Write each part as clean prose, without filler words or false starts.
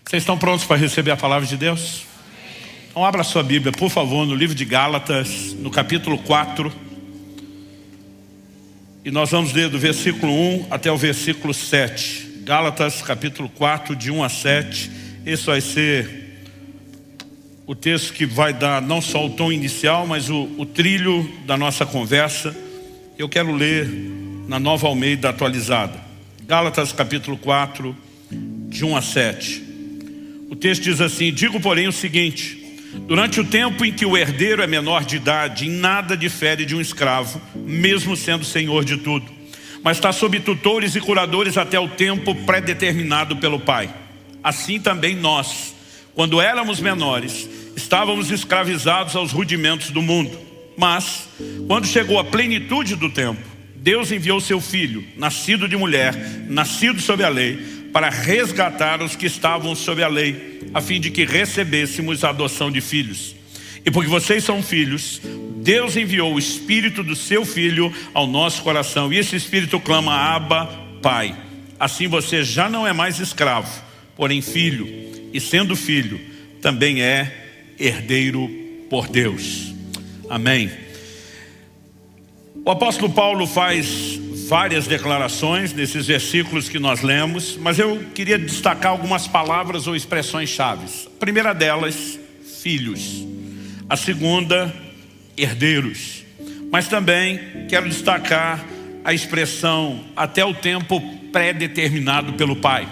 Vocês estão prontos para receber a palavra de Deus? Então abra sua Bíblia, por favor, no livro de Gálatas, no capítulo 4. E nós vamos ler do versículo 1 até o versículo 7. Gálatas, capítulo 4, de 1 a 7. Esse vai ser o texto que vai dar não só o tom inicial, mas o trilho da nossa conversa. Eu quero ler na Nova Almeida atualizada. Gálatas, capítulo 4, de 1 a 7. O texto diz assim: digo, porém, o seguinte: durante o tempo em que o herdeiro é menor de idade, em nada difere de um escravo, mesmo sendo senhor de tudo, mas está sob tutores e curadores até o tempo pré-determinado pelo Pai. Assim também nós, quando éramos menores, estávamos escravizados aos rudimentos do mundo. Mas, quando chegou a plenitude do tempo, Deus enviou seu Filho, nascido de mulher, nascido sob a lei, para resgatar os que estavam sob a lei, a fim de que recebêssemos a adoção de filhos. E porque vocês são filhos, Deus enviou o Espírito do seu Filho ao nosso coração. E esse Espírito clama: Abba, Pai. Assim você já não é mais escravo, porém filho. E sendo filho, também é herdeiro por Deus. Amém. O apóstolo Paulo faz várias declarações nesses versículos que nós lemos, mas eu queria destacar algumas palavras ou expressões chaves. A primeira delas, filhos. A segunda, herdeiros. Mas também quero destacar a expressão até o tempo pré-determinado pelo Pai.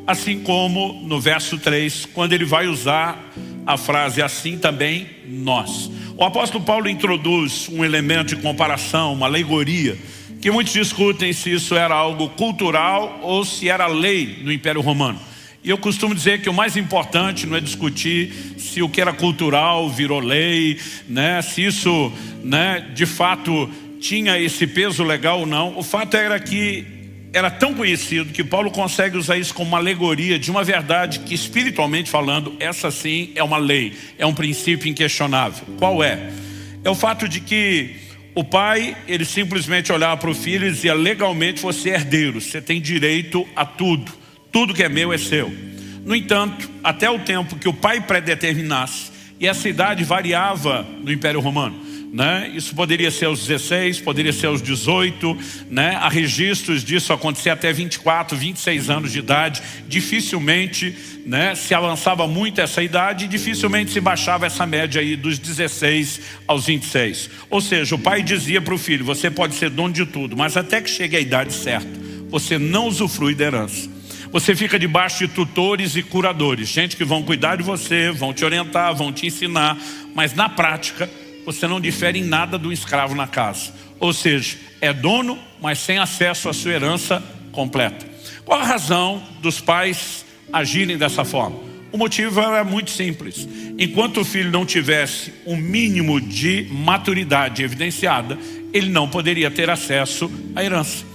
Assim como no verso 3, quando ele vai usar a frase assim também nós. O apóstolo Paulo introduz um elemento de comparação, uma alegoria, que muitos discutem se isso era algo cultural ou se era lei no Império Romano. E eu costumo dizer que o mais importante não é discutir se o que era cultural virou lei, né? Se isso, né, de fato tinha esse peso legal ou não. O fato era que era tão conhecido que Paulo consegue usar isso como uma alegoria de uma verdade que, espiritualmente falando, essa sim é uma lei, é um princípio inquestionável. Qual é? É o fato de que o pai, ele simplesmente olhava para o filho e dizia: legalmente você é herdeiro, você tem direito a tudo, tudo que é meu é seu. No entanto, até o tempo que o pai predeterminasse, e essa idade variava no Império Romano, né? Isso poderia ser aos 16, poderia ser aos 18, né? Há registros disso acontecer até 24, 26 anos de idade. Dificilmente, né, se avançava muito essa idade e dificilmente se baixava essa média aí dos 16 aos 26. Ou seja, o pai dizia para o filho: você pode ser dono de tudo, mas até que chegue a idade certa, você não usufrui da herança. Você fica debaixo de tutores e curadores, gente que vão cuidar de você, vão te orientar, vão te ensinar, mas na prática você não difere em nada do escravo na casa. Ou seja, é dono, mas sem acesso à sua herança completa. Qual a razão dos pais agirem dessa forma? O motivo era muito simples. Enquanto o filho não tivesse um mínimo de maturidade evidenciada, ele não poderia ter acesso à herança.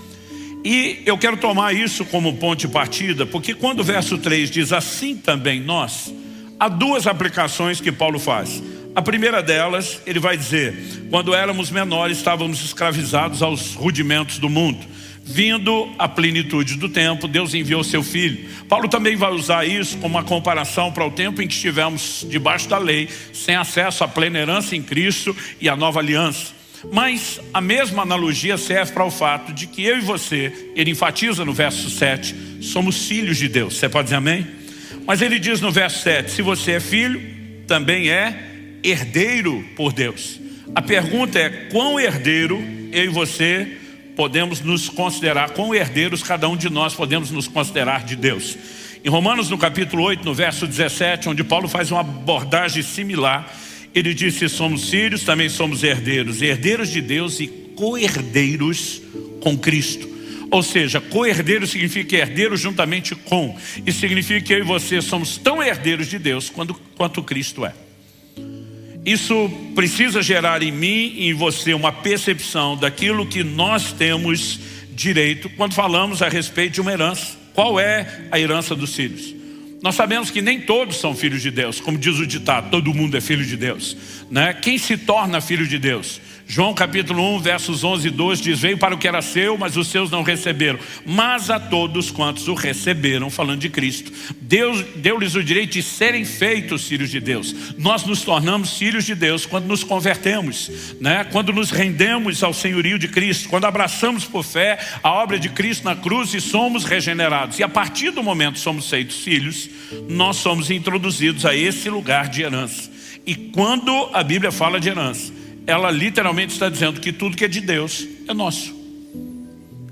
E eu quero tomar isso como ponto de partida, porque quando o verso 3 diz assim também nós, há duas aplicações que Paulo faz. A primeira delas, ele vai dizer: quando éramos menores, estávamos escravizados aos rudimentos do mundo. Vindo a plenitude do tempo, Deus enviou seu Filho. Paulo também vai usar isso como uma comparação para o tempo em que estivemos debaixo da lei, sem acesso à plena herança em Cristo e à nova aliança. Mas a mesma analogia serve para o fato de que eu e você, ele enfatiza no verso 7, somos filhos de Deus. Você pode dizer amém? Mas ele diz no verso 7, se você é filho, também é herdeiro por Deus. A pergunta é: quão herdeiro eu e você podemos nos considerar, quão herdeiros cada um de nós podemos nos considerar de Deus? Em Romanos, no capítulo 8, no verso 17, onde Paulo faz uma abordagem similar, ele diz: se somos filhos, também somos herdeiros, herdeiros de Deus e co-herdeiros com Cristo. Ou seja, co-herdeiro significa herdeiro juntamente com. Isso significa que eu e você somos tão herdeiros de Deus quanto Cristo é. Isso precisa gerar em mim e em você uma percepção daquilo que nós temos direito quando falamos a respeito de uma herança. Qual é a herança dos filhos? Nós sabemos que nem todos são filhos de Deus, como diz o ditado: todo mundo é filho de Deus, né? Quem se torna filho de Deus? João capítulo 1, versos 11 e 12 diz: veio para o que era seu, mas os seus não receberam. Mas a todos quantos o receberam, falando de Cristo, Deus deu-lhes o direito de serem feitos filhos de Deus. Nós nos tornamos filhos de Deus quando nos convertemos, né? Quando nos rendemos ao senhorio de Cristo, quando abraçamos por fé a obra de Cristo na cruz e somos regenerados. E a partir do momento que somos feitos filhos, nós somos introduzidos a esse lugar de herança. E quando a Bíblia fala de herança, ela literalmente está dizendo que tudo que é de Deus é nosso.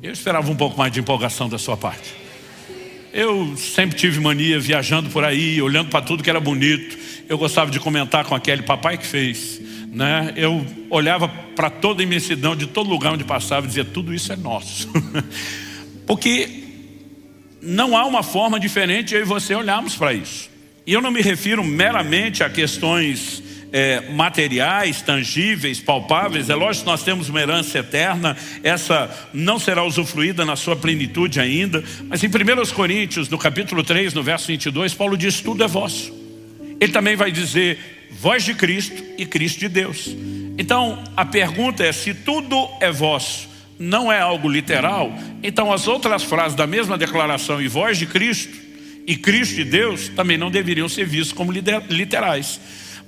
Eu esperava um pouco mais de empolgação da sua parte. Eu sempre tive mania viajando por aí, olhando para tudo que era bonito. Eu gostava de comentar com aquele papai que fez, né? Eu olhava para toda a imensidão de todo lugar onde passava e dizia: tudo isso é nosso. Porque não há uma forma diferente eu e você olharmos para isso. E eu não me refiro meramente a questões materiais, tangíveis, palpáveis. É lógico que nós temos uma herança eterna, essa não será usufruída na sua plenitude ainda. Mas em 1 Coríntios, no capítulo 3, no verso 22, Paulo diz: tudo é vosso. Ele também vai dizer: vós de Cristo e Cristo de Deus. Então a pergunta é: se tudo é vosso, não é algo literal, então as outras frases da mesma declaração, e vós de Cristo e Cristo de Deus, também não deveriam ser vistos como literais.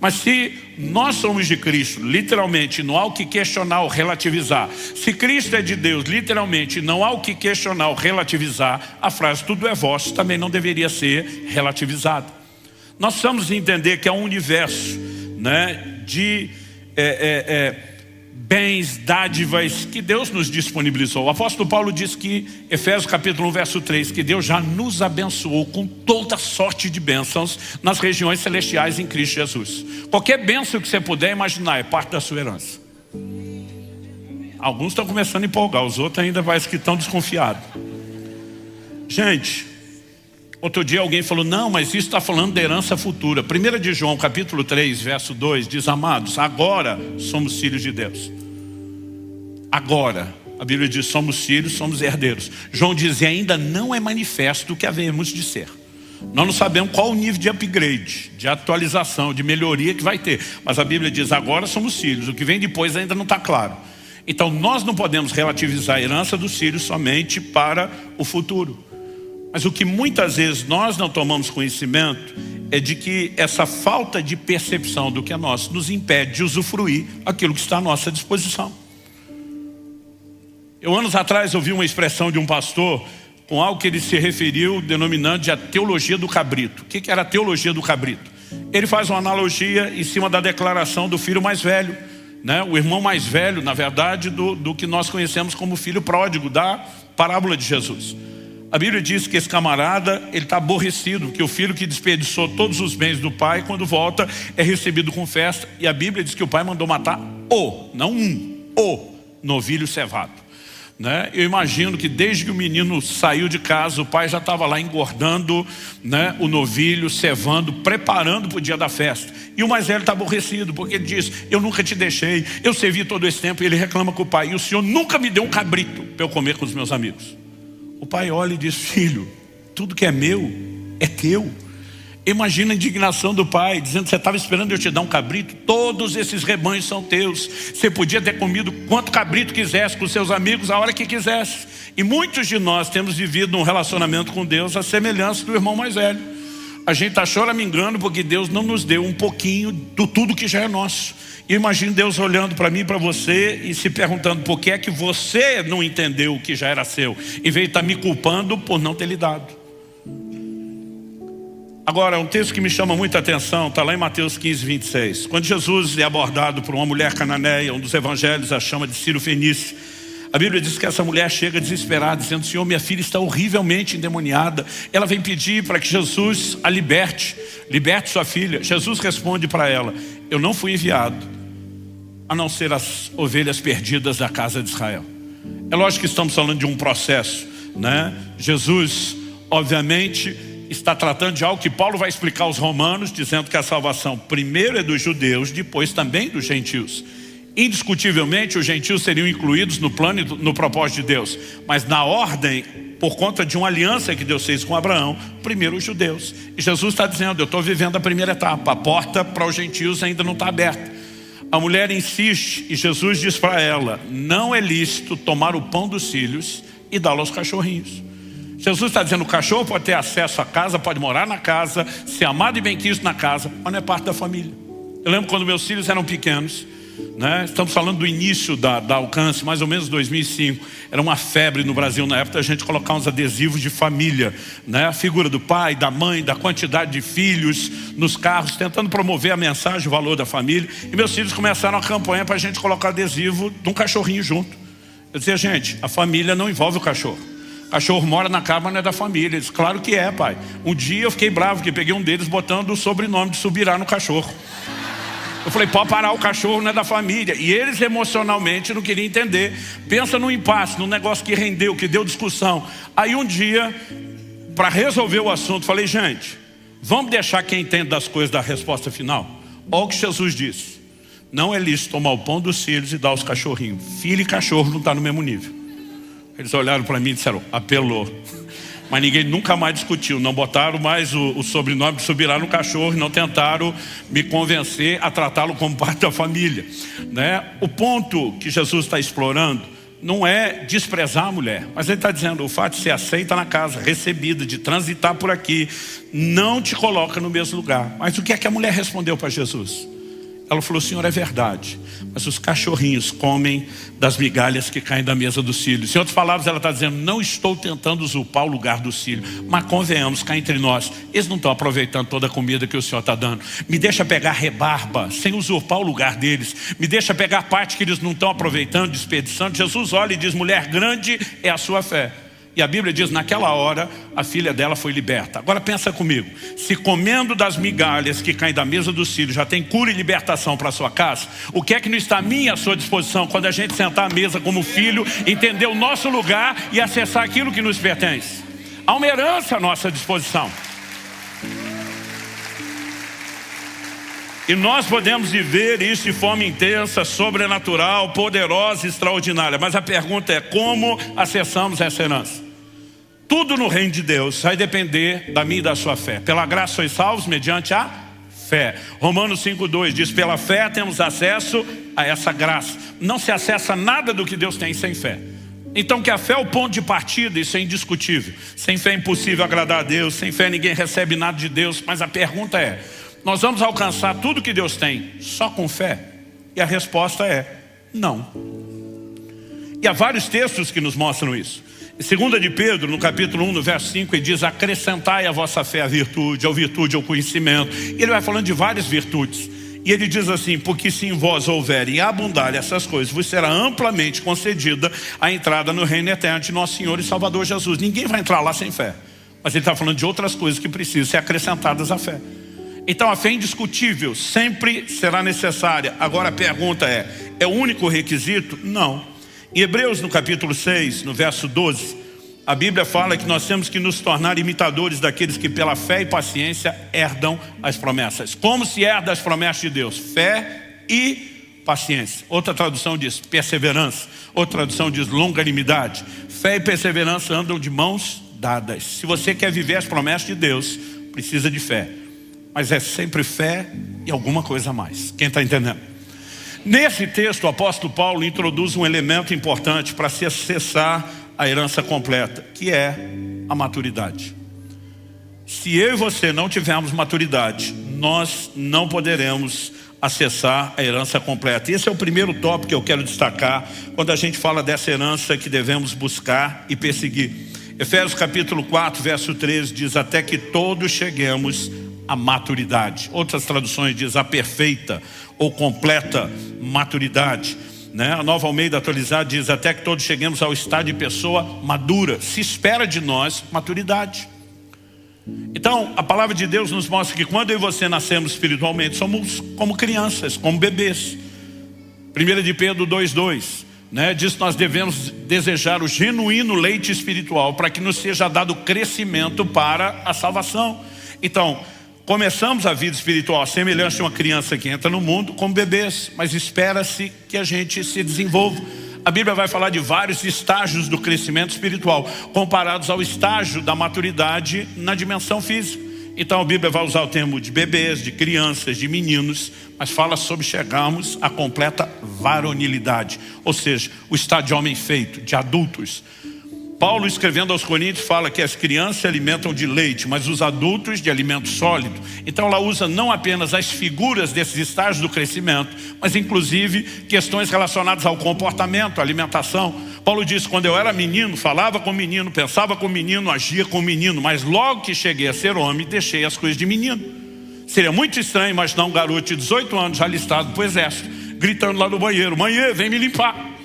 Mas se nós somos de Cristo, literalmente, não há o que questionar ou relativizar. Se Cristo é de Deus, literalmente, não há o que questionar ou relativizar, a frase tudo é vosso também não deveria ser relativizada. Nós precisamos entender que é um universo, né, de bens, dádivas que Deus nos disponibilizou. O apóstolo Paulo diz que, Efésios capítulo 1, verso 3, que Deus já nos abençoou com toda sorte de bênçãos nas regiões celestiais em Cristo Jesus. Qualquer bênção que você puder imaginar é parte da sua herança. Alguns estão começando a empolgar, os outros ainda parece que estão desconfiados. Gente, outro dia alguém falou: não, mas isso está falando da herança futura. 1 de João capítulo 3, verso 2 diz: amados, agora somos filhos de Deus. Agora, a Bíblia diz: somos filhos, somos herdeiros. João diz: e ainda não é manifesto o que havemos de ser. Nós não sabemos qual o nível de upgrade, de atualização, de melhoria que vai ter. Mas a Bíblia diz: agora somos filhos. O que vem depois ainda não está claro. Então nós não podemos relativizar a herança dos filhos somente para o futuro. Mas o que muitas vezes nós não tomamos conhecimento é de que essa falta de percepção do que é nosso nos impede de usufruir aquilo que está à nossa disposição. Eu anos atrás ouvi uma expressão de um pastor com algo que ele se referiu denominando de a teologia do cabrito. O que era a teologia do cabrito? Ele faz uma analogia em cima da declaração do filho mais velho, né? O irmão mais velho, na verdade, do que nós conhecemos como filho pródigo, da parábola de Jesus. A Bíblia diz que esse camarada, ele está aborrecido, que o filho que desperdiçou todos os bens do pai, quando volta, é recebido com festa. E a Bíblia diz que o pai mandou matar não o novilho cevado, né? Eu imagino que desde que o menino saiu de casa, o pai já estava lá engordando, né, o novilho, cevando, preparando para o dia da festa. E o mais velho está aborrecido, porque ele diz: eu nunca te deixei, eu servi todo esse tempo. E ele reclama com o pai: e o senhor nunca me deu um cabrito para eu comer com os meus amigos. O pai olha e diz: filho, tudo que é meu é teu. Imagina a indignação do pai, dizendo: você estava esperando eu te dar um cabrito? Todos esses rebanhos são teus. Você podia ter comido quanto cabrito quisesse com seus amigos a hora que quisesse. E muitos de nós temos vivido um relacionamento com Deus à semelhança do irmão mais velho. A gente está choramingando porque Deus não nos deu um pouquinho do tudo que já é nosso. E eu imagino Deus olhando para mim e para você e se perguntando: por que é que você não entendeu o que já era seu, em vez de estar me culpando por não ter lhe dado? Agora, um texto que me chama muita atenção está lá em Mateus 15, 26. Quando Jesus é abordado por uma mulher cananeia, um dos evangelhos a chama de Ciro Fenício, a Bíblia diz que essa mulher chega desesperada, dizendo: Senhor, minha filha está horrivelmente endemoniada. Ela vem pedir para que Jesus a liberte sua filha. Jesus responde para ela: eu não fui enviado a não ser as ovelhas perdidas da casa de Israel. É lógico que estamos falando de um processo, né? Jesus, obviamente, está tratando de algo que Paulo vai explicar aos romanos, dizendo que a salvação primeiro é dos judeus, depois também dos gentios. Indiscutivelmente os gentios seriam incluídos no plano e no propósito de Deus, mas na ordem, por conta de uma aliança que Deus fez com Abraão, primeiro os judeus. E Jesus está dizendo: eu estou vivendo a primeira etapa, a porta para os gentios ainda não está aberta. A mulher insiste e Jesus diz para ela: não é lícito tomar o pão dos filhos e dá-lo aos cachorrinhos. Jesus está dizendo: o cachorro pode ter acesso à casa, pode morar na casa, ser amado e bem-quisto na casa, mas não é parte da família. Eu lembro quando meus filhos eram pequenos, né? Estamos falando do início da Alcance, mais ou menos 2005. Era uma febre no Brasil na época a gente colocar uns adesivos de família, né? A figura do pai, da mãe, da quantidade de filhos nos carros, tentando promover a mensagem, o valor da família. E meus filhos começaram a campanha para a gente colocar adesivo de um cachorrinho junto. Eu dizia: gente, a família não envolve o cachorro. O cachorro mora na casa, mas não é da família. Eles: claro que é, pai. Um dia eu fiquei bravo, porque peguei um deles botando o sobrenome de Subirá no cachorro. Eu falei: pode parar, o cachorro não é da família. E eles emocionalmente não queriam entender. Pensa num impasse, num negócio que rendeu, que deu discussão. Aí um dia, para resolver o assunto, falei: gente, vamos deixar quem entende das coisas dar a resposta final. Olha o que Jesus disse: não é lícito tomar o pão dos filhos e dar aos cachorrinhos. Filho e cachorro não estão no mesmo nível. Eles olharam para mim e disseram: apelou. Mas ninguém nunca mais discutiu. Não botaram mais o sobrenome de Subirá no cachorro. Não tentaram me convencer a tratá-lo como parte da família, né? O ponto que Jesus está explorando não é desprezar a mulher, mas ele está dizendo: o fato de ser aceita na casa, recebida, de transitar por aqui, não te coloca no mesmo lugar. Mas o que é que a mulher respondeu para Jesus? Ela falou: Senhor, é verdade, mas os cachorrinhos comem das migalhas que caem da mesa dos filhos. Em outras palavras, ela está dizendo: não estou tentando usurpar o lugar dos filhos, mas convenhamos, cá entre nós, eles não estão aproveitando toda a comida que o Senhor está dando. Me deixa pegar rebarba, sem usurpar o lugar deles. Me deixa pegar parte que eles não estão aproveitando, desperdiçando. Jesus olha e diz: mulher, grande é a sua fé. E a Bíblia diz: naquela hora a filha dela foi liberta. Agora pensa comigo: se comendo das migalhas que caem da mesa dos filhos já tem cura e libertação para a sua casa, o que é que não está a mim e à sua disposição quando a gente sentar à mesa como filho, entender o nosso lugar e acessar aquilo que nos pertence? Há uma herança à nossa disposição. E nós podemos viver isso de forma intensa, sobrenatural, poderosa, extraordinária. Mas a pergunta é: como acessamos essa herança? Tudo no reino de Deus vai depender da minha e da sua fé. Pela graça sois salvos mediante a fé. Romanos 5,2 diz: pela fé temos acesso a essa graça. Não se acessa nada do que Deus tem sem fé. Então que a fé é o ponto de partida, isso é indiscutível. Sem fé é impossível agradar a Deus, sem fé ninguém recebe nada de Deus. Mas a pergunta é: nós vamos alcançar tudo que Deus tem só com fé? E a resposta é não. E há vários textos que nos mostram isso. Em 2 de Pedro, no capítulo 1, no verso 5, ele diz: acrescentai a vossa fé a virtude ao conhecimento. E ele vai falando de várias virtudes. E ele diz assim: porque se em vós houverem abundar essas coisas, vos será amplamente concedida a entrada no reino eterno de nosso Senhor e Salvador Jesus. Ninguém vai entrar lá sem fé. Mas ele está falando de outras coisas que precisam ser acrescentadas à fé. Então a fé é indiscutível, sempre será necessária. Agora a pergunta é o único requisito? Não. Em Hebreus, no capítulo 6, no verso 12, a Bíblia fala que nós temos que nos tornar imitadores daqueles que pela fé e paciência herdam as promessas. Como se herda as promessas de Deus? Fé e paciência. Outra tradução diz perseverança. Outra tradução diz longanimidade. Fé e perseverança andam de mãos dadas. Se você quer viver as promessas de Deus, precisa de fé. Mas é sempre fé e alguma coisa a mais. Quem está entendendo? Nesse texto, o apóstolo Paulo introduz um elemento importante para se acessar a herança completa, que é a maturidade. Se eu e você não tivermos maturidade, nós não poderemos acessar a herança completa. Esse é o primeiro tópico que eu quero destacar quando a gente fala dessa herança que devemos buscar e perseguir. Efésios capítulo 4, verso 13 diz: até que todos cheguemos à maturidade. Outras traduções diz a perfeita ou completa maturidade, né? A Nova Almeida atualizada diz: até que todos cheguemos ao estado de pessoa madura. Se espera de nós maturidade. Então a palavra de Deus nos mostra que quando eu e você nascemos espiritualmente, somos como crianças, como bebês. 1 de Pedro 2,2, né? Diz que nós devemos desejar o genuíno leite espiritual para que nos seja dado crescimento para a salvação. Então começamos a vida espiritual à semelhança de uma criança que entra no mundo como bebês, mas espera-se que a gente se desenvolva. A Bíblia vai falar de vários estágios do crescimento espiritual comparados ao estágio da maturidade na dimensão física. Então a Bíblia vai usar o termo de bebês, de crianças, de meninos, mas fala sobre chegarmos à completa varonilidade, ou seja, o estado de homem feito, de adultos. Paulo, escrevendo aos Coríntios, fala que as crianças se alimentam de leite, mas os adultos de alimento sólido. Então ela usa não apenas as figuras desses estágios do crescimento, mas inclusive questões relacionadas ao comportamento, à alimentação. Paulo diz, quando eu era menino, falava com menino, pensava com menino, agia com menino, mas logo que cheguei a ser homem, deixei as coisas de menino. Seria muito estranho imaginar um garoto de 18 anos alistado para o exército, gritando lá no banheiro, mãe, vem me limpar.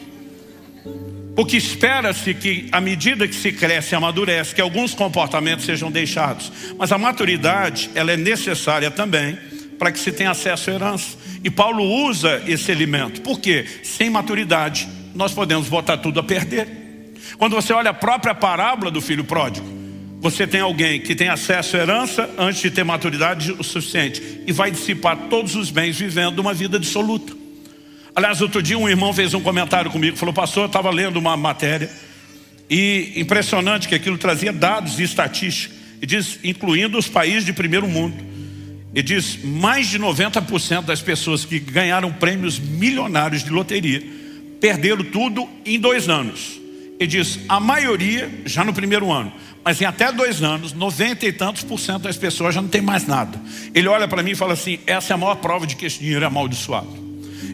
Porque espera-se que, à medida que se cresce e amadurece, que alguns comportamentos sejam deixados. Mas a maturidade, ela é necessária também para que se tenha acesso à herança. E Paulo usa esse elemento. Por quê? Sem maturidade, nós podemos botar tudo a perder. Quando você olha a própria parábola do filho pródigo, você tem alguém que tem acesso à herança antes de ter maturidade o suficiente e vai dissipar todos os bens vivendo uma vida dissoluta. Aliás, outro dia um irmão fez um comentário comigo, falou, pastor, eu estava lendo uma matéria e impressionante que aquilo trazia dados e estatísticas, e diz, incluindo os países de primeiro mundo, e diz, mais de 90% das pessoas que ganharam prêmios milionários de loteria, perderam tudo em 2 anos. E diz, a maioria já no primeiro ano, mas em até 2 anos, 90 e tantos % das pessoas já não tem mais nada. Ele olha para mim e fala assim, essa é a maior prova de que esse dinheiro é amaldiçoado.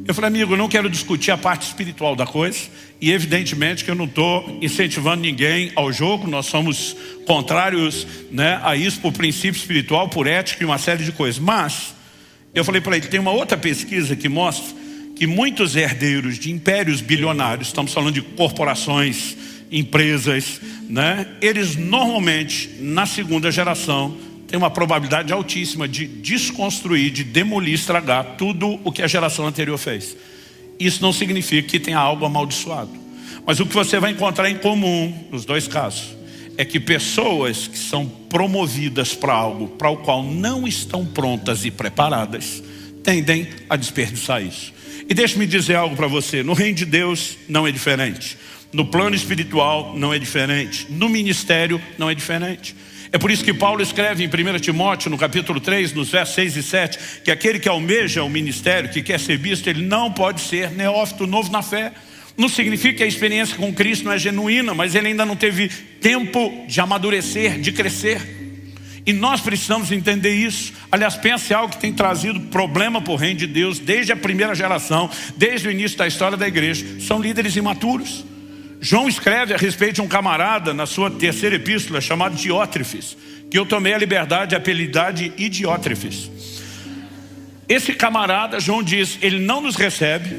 Eu falei, amigo, eu não quero discutir a parte espiritual da coisa, e evidentemente que eu não estou incentivando ninguém ao jogo, nós somos contrários, né, a isso por princípio espiritual, por ética e uma série de coisas. Mas, eu falei para ele, tem uma outra pesquisa que mostra que muitos herdeiros de impérios bilionários, estamos falando de corporações, empresas, né, eles normalmente, na segunda geração, tem uma probabilidade altíssima de desconstruir, de demolir, estragar tudo o que a geração anterior fez. Isso não significa que tenha algo amaldiçoado. Mas o que você vai encontrar em comum, nos 2 casos, é que pessoas que são promovidas para algo para o qual não estão prontas e preparadas, tendem a desperdiçar isso. E deixe-me dizer algo para você, no reino de Deus não é diferente. No plano espiritual não é diferente. No ministério não é diferente. É por isso que Paulo escreve em 1 Timóteo, no capítulo 3, nos versos 6 e 7, que aquele que almeja o ministério, que quer ser visto, ele não pode ser neófito, novo na fé. Não significa que a experiência com Cristo não é genuína, mas ele ainda não teve tempo de amadurecer, de crescer. E nós precisamos entender isso. Aliás, pense algo que tem trazido problema para o reino de Deus desde a primeira geração, desde o início da história da igreja. São líderes imaturos. João escreve a respeito de um camarada na sua 3ª epístola chamado Diótrefes, que eu tomei a liberdade de apelidar de Idiótrefes. Esse camarada, João diz, ele não nos recebe,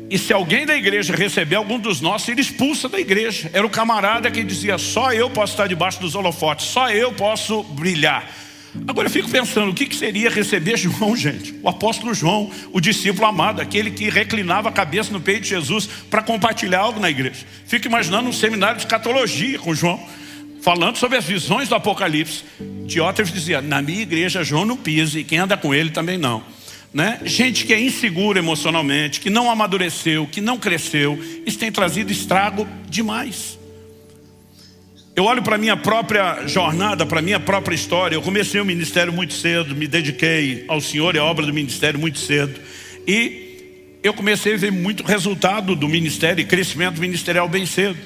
e se alguém da igreja receber algum dos nossos, ele expulsa da igreja. Era o camarada que dizia, só eu posso estar debaixo dos holofotes, só eu posso brilhar. Agora eu fico pensando, o que seria receber João, gente? O apóstolo João, o discípulo amado, aquele que reclinava a cabeça no peito de Jesus para compartilhar algo na igreja. Fico imaginando um seminário de escatologia com João, falando sobre as visões do Apocalipse. Diótrefes dizia, na minha igreja João não pisa e quem anda com ele também não. Né? Gente que é insegura emocionalmente, que não amadureceu, que não cresceu, isso tem trazido estrago demais. Eu olho para a minha própria jornada, para a minha própria história. Eu comecei o ministério muito cedo, me dediquei ao Senhor e à obra do ministério muito cedo. E eu comecei a ver muito resultado do ministério e crescimento ministerial bem cedo.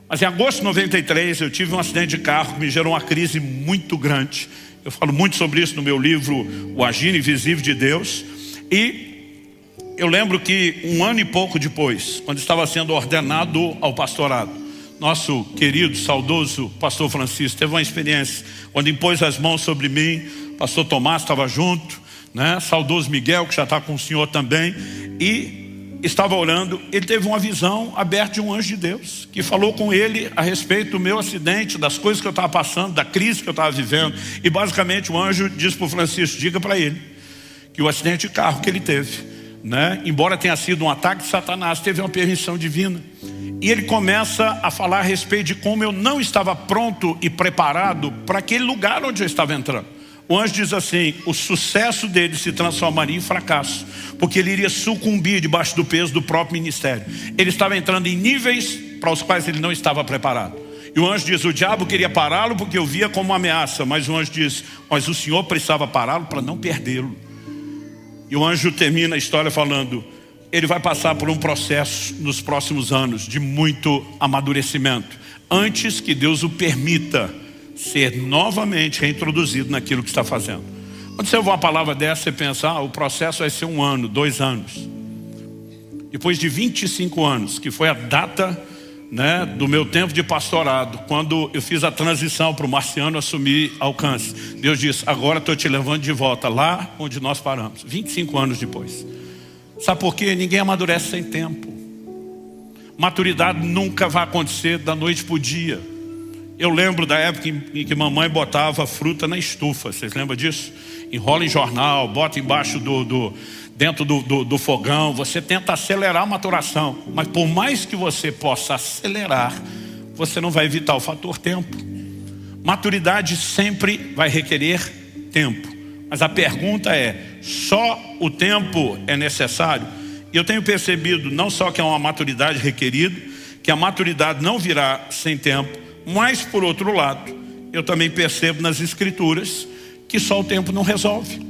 Mas em agosto de 93 eu tive um acidente de carro que me gerou uma crise muito grande. Eu falo muito sobre isso no meu livro O Agir Invisível de Deus. E eu lembro que 1 ano e pouco depois, quando estava sendo ordenado ao pastorado, nosso querido, saudoso pastor Francisco teve uma experiência quando impôs as mãos sobre mim. Pastor Tomás estava junto, né? Saudoso Miguel, que já está com o senhor também, e estava orando. Ele teve uma visão aberta de um anjo de Deus, que falou com ele a respeito do meu acidente, das coisas que eu estava passando, da crise que eu estava vivendo. E basicamente o anjo disse para o Francisco, diga para ele que o acidente de carro que ele teve, né, embora tenha sido um ataque de Satanás, teve uma permissão divina. E ele começa a falar a respeito de como eu não estava pronto e preparado para aquele lugar onde eu estava entrando. O anjo diz assim, o sucesso dele se transformaria em fracasso, porque ele iria sucumbir debaixo do peso do próprio ministério. Ele estava entrando em níveis para os quais ele não estava preparado. E o anjo diz, o diabo queria pará-lo porque eu via como uma ameaça. Mas o anjo diz, mas o Senhor precisava pará-lo para não perdê-lo. E o anjo termina a história falando, ele vai passar por um processo nos próximos anos de muito amadurecimento, antes que Deus o permita ser novamente reintroduzido naquilo que está fazendo. Quando você ouve uma palavra dessa, você pensa, o processo vai ser 1 ano, 2 anos. Depois de 25 anos, que foi a data, né, do meu tempo de pastorado, quando eu fiz a transição para o Marciano assumir Alcance, Deus disse, agora estou te levando de volta lá onde nós paramos, 25 anos depois. Sabe por quê? Ninguém amadurece sem tempo. Maturidade nunca vai acontecer da noite para o dia. Eu lembro da época em que mamãe botava fruta na estufa, vocês lembram disso? Enrola em jornal, bota embaixo dentro do fogão, você tenta acelerar a maturação, mas por mais que você possa acelerar, você não vai evitar o fator tempo. Maturidade sempre vai requerer tempo, mas a pergunta é, só o tempo é necessário? E eu tenho percebido não só que é uma maturidade requerida, que a maturidade não virá sem tempo, mas por outro lado, eu também percebo nas escrituras que só o tempo não resolve.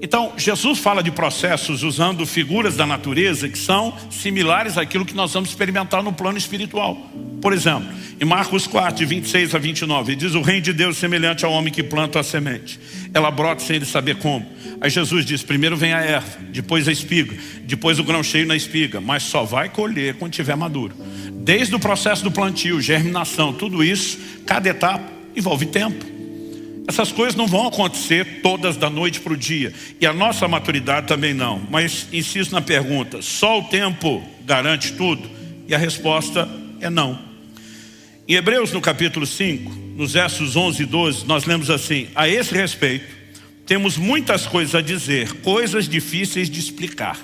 Então, Jesus fala de processos usando figuras da natureza que são similares àquilo que nós vamos experimentar no plano espiritual. Por exemplo, em Marcos 4, de 26 a 29, ele diz, o reino de Deus é semelhante ao homem que planta a semente. Ela brota sem ele saber como. Aí Jesus diz, primeiro vem a erva, depois a espiga, depois o grão cheio na espiga, mas só vai colher quando estiver maduro. Desde o processo do plantio, germinação, tudo isso, cada etapa envolve tempo. Essas coisas não vão acontecer todas da noite para o dia. E a nossa maturidade também não. Mas insisto na pergunta, só o tempo garante tudo? E a resposta é não. Em Hebreus, no capítulo 5, nos versos 11 e 12, nós lemos assim, a esse respeito, temos muitas coisas a dizer, coisas difíceis de explicar.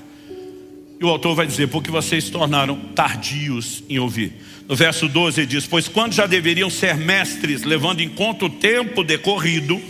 E o autor vai dizer, porque vocês se tornaram tardios em ouvir. No verso 12 ele diz, pois quando já deveriam ser mestres, levando em conta o tempo decorrido,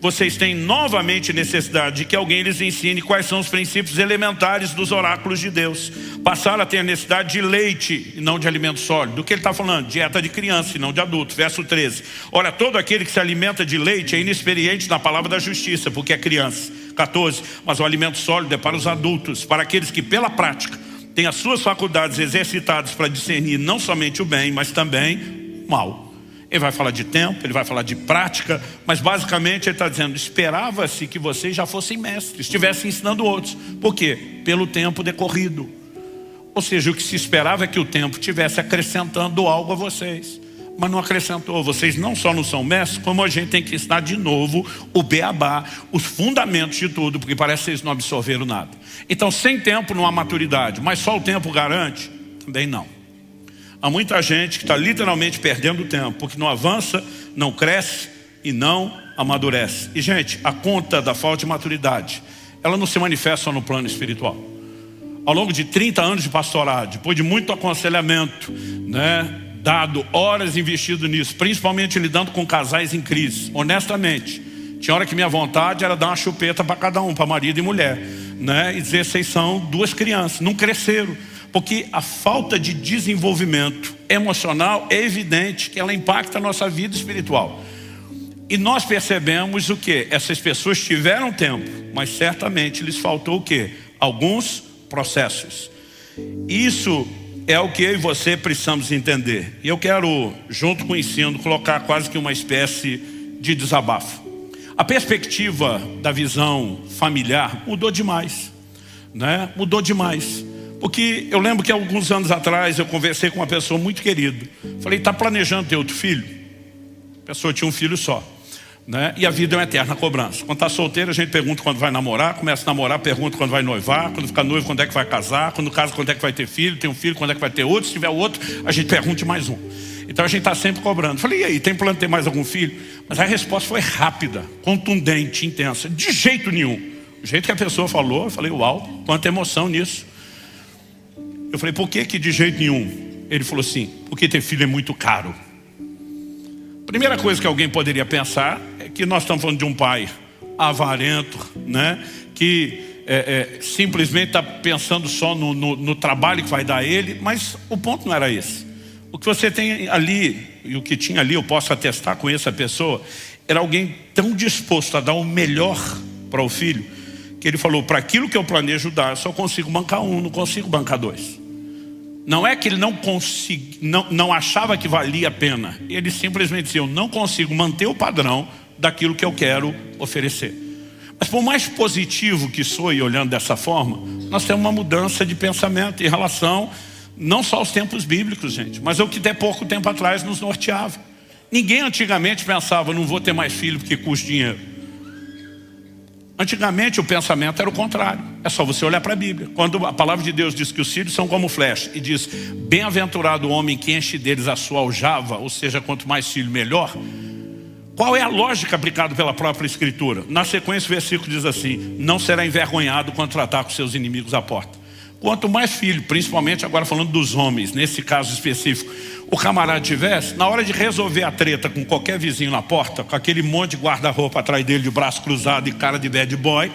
vocês têm novamente necessidade de que alguém lhes ensine quais são os princípios elementares dos oráculos de Deus. Passaram a ter necessidade de leite e não de alimento sólido. Do que ele está falando? Dieta de criança e não de adulto. Verso 13. Ora, todo aquele que se alimenta de leite é inexperiente na palavra da justiça, porque é criança. 14. Mas o alimento sólido é para os adultos, para aqueles que pela prática têm as suas faculdades exercitadas para discernir não somente o bem, mas também o mal. Ele vai falar de tempo, ele vai falar de prática, mas basicamente ele está dizendo, esperava-se que vocês já fossem mestres, estivessem ensinando outros. Por quê? Pelo tempo decorrido. Ou seja, o que se esperava é que o tempo estivesse acrescentando algo a vocês. Mas não acrescentou. Vocês não só não são mestres, como a gente tem que ensinar de novo o beabá, os fundamentos de tudo, porque parece que vocês não absorveram nada. Então, sem tempo não há maturidade, mas só o tempo garante? Também não. Há muita gente que está literalmente perdendo tempo, porque não avança, não cresce e não amadurece. E gente, a conta da falta de maturidade, ela não se manifesta só no plano espiritual. Ao longo de 30 anos de pastorado, depois de muito aconselhamento, né, dado horas investido nisso, principalmente lidando com casais em crise, honestamente, tinha hora que minha vontade era dar uma chupeta para cada um, para marido e mulher, né, e dizer, vocês são 2 crianças, não cresceram. Porque a falta de desenvolvimento emocional é evidente que ela impacta a nossa vida espiritual. E nós percebemos o quê? Essas pessoas tiveram tempo, mas certamente lhes faltou o quê? Alguns processos. Isso é o que eu e você precisamos entender. E eu quero, junto com o ensino, colocar quase que uma espécie de desabafo. A perspectiva da visão familiar mudou demais, né? Mudou demais. Porque eu lembro que alguns anos atrás eu conversei com uma pessoa muito querida. Falei, está planejando ter outro filho? A pessoa tinha um filho só, né? E a vida é uma eterna cobrança. Quando está solteiro a gente pergunta quando vai namorar, começa a namorar, pergunta quando vai noivar, quando fica noivo quando é que vai casar, quando casa quando é que vai ter filho, tem um filho quando é que vai ter outro, se tiver outro a gente pergunta mais um. Então a gente está sempre cobrando. Falei, e aí, tem plano de ter mais algum filho? Mas a resposta foi rápida, contundente, intensa. De jeito nenhum. Do jeito que a pessoa falou, eu falei, uau, quanta emoção nisso. Eu falei, por que de jeito nenhum? Ele falou assim, porque ter filho é muito caro. Primeira coisa que alguém poderia pensar é que nós estamos falando de um pai avarento, né? Que simplesmente está pensando só no trabalho que vai dar a ele, mas o ponto não era esse. O que você tem ali, e o que tinha ali, eu posso atestar, conheço a pessoa, era alguém tão disposto a dar o melhor para o filho, que ele falou, para aquilo que eu planejo dar, eu só consigo bancar um, não consigo bancar dois. Não é que ele não achava que valia a pena. Ele simplesmente dizia, eu não consigo manter o padrão daquilo que eu quero oferecer. Mas por mais positivo que soe olhando dessa forma, nós temos uma mudança de pensamento em relação, não só aos tempos bíblicos, gente, mas ao que até pouco tempo atrás nos norteava. Ninguém antigamente pensava, não vou ter mais filho porque custa dinheiro. Antigamente o pensamento era o contrário. É só você olhar para a Bíblia. Quando a palavra de Deus diz que os filhos são como flecha e diz, bem-aventurado o homem que enche deles a sua aljava, ou seja, quanto mais filho melhor. Qual é a lógica aplicada pela própria Escritura? Na sequência o versículo diz assim, não será envergonhado quando tratar com seus inimigos à porta. Quanto mais filho, principalmente agora falando dos homens, nesse caso específico, o camarada tivesse, na hora de resolver a treta com qualquer vizinho na porta, com aquele monte de guarda-roupa atrás dele de braço cruzado e cara de bad boy,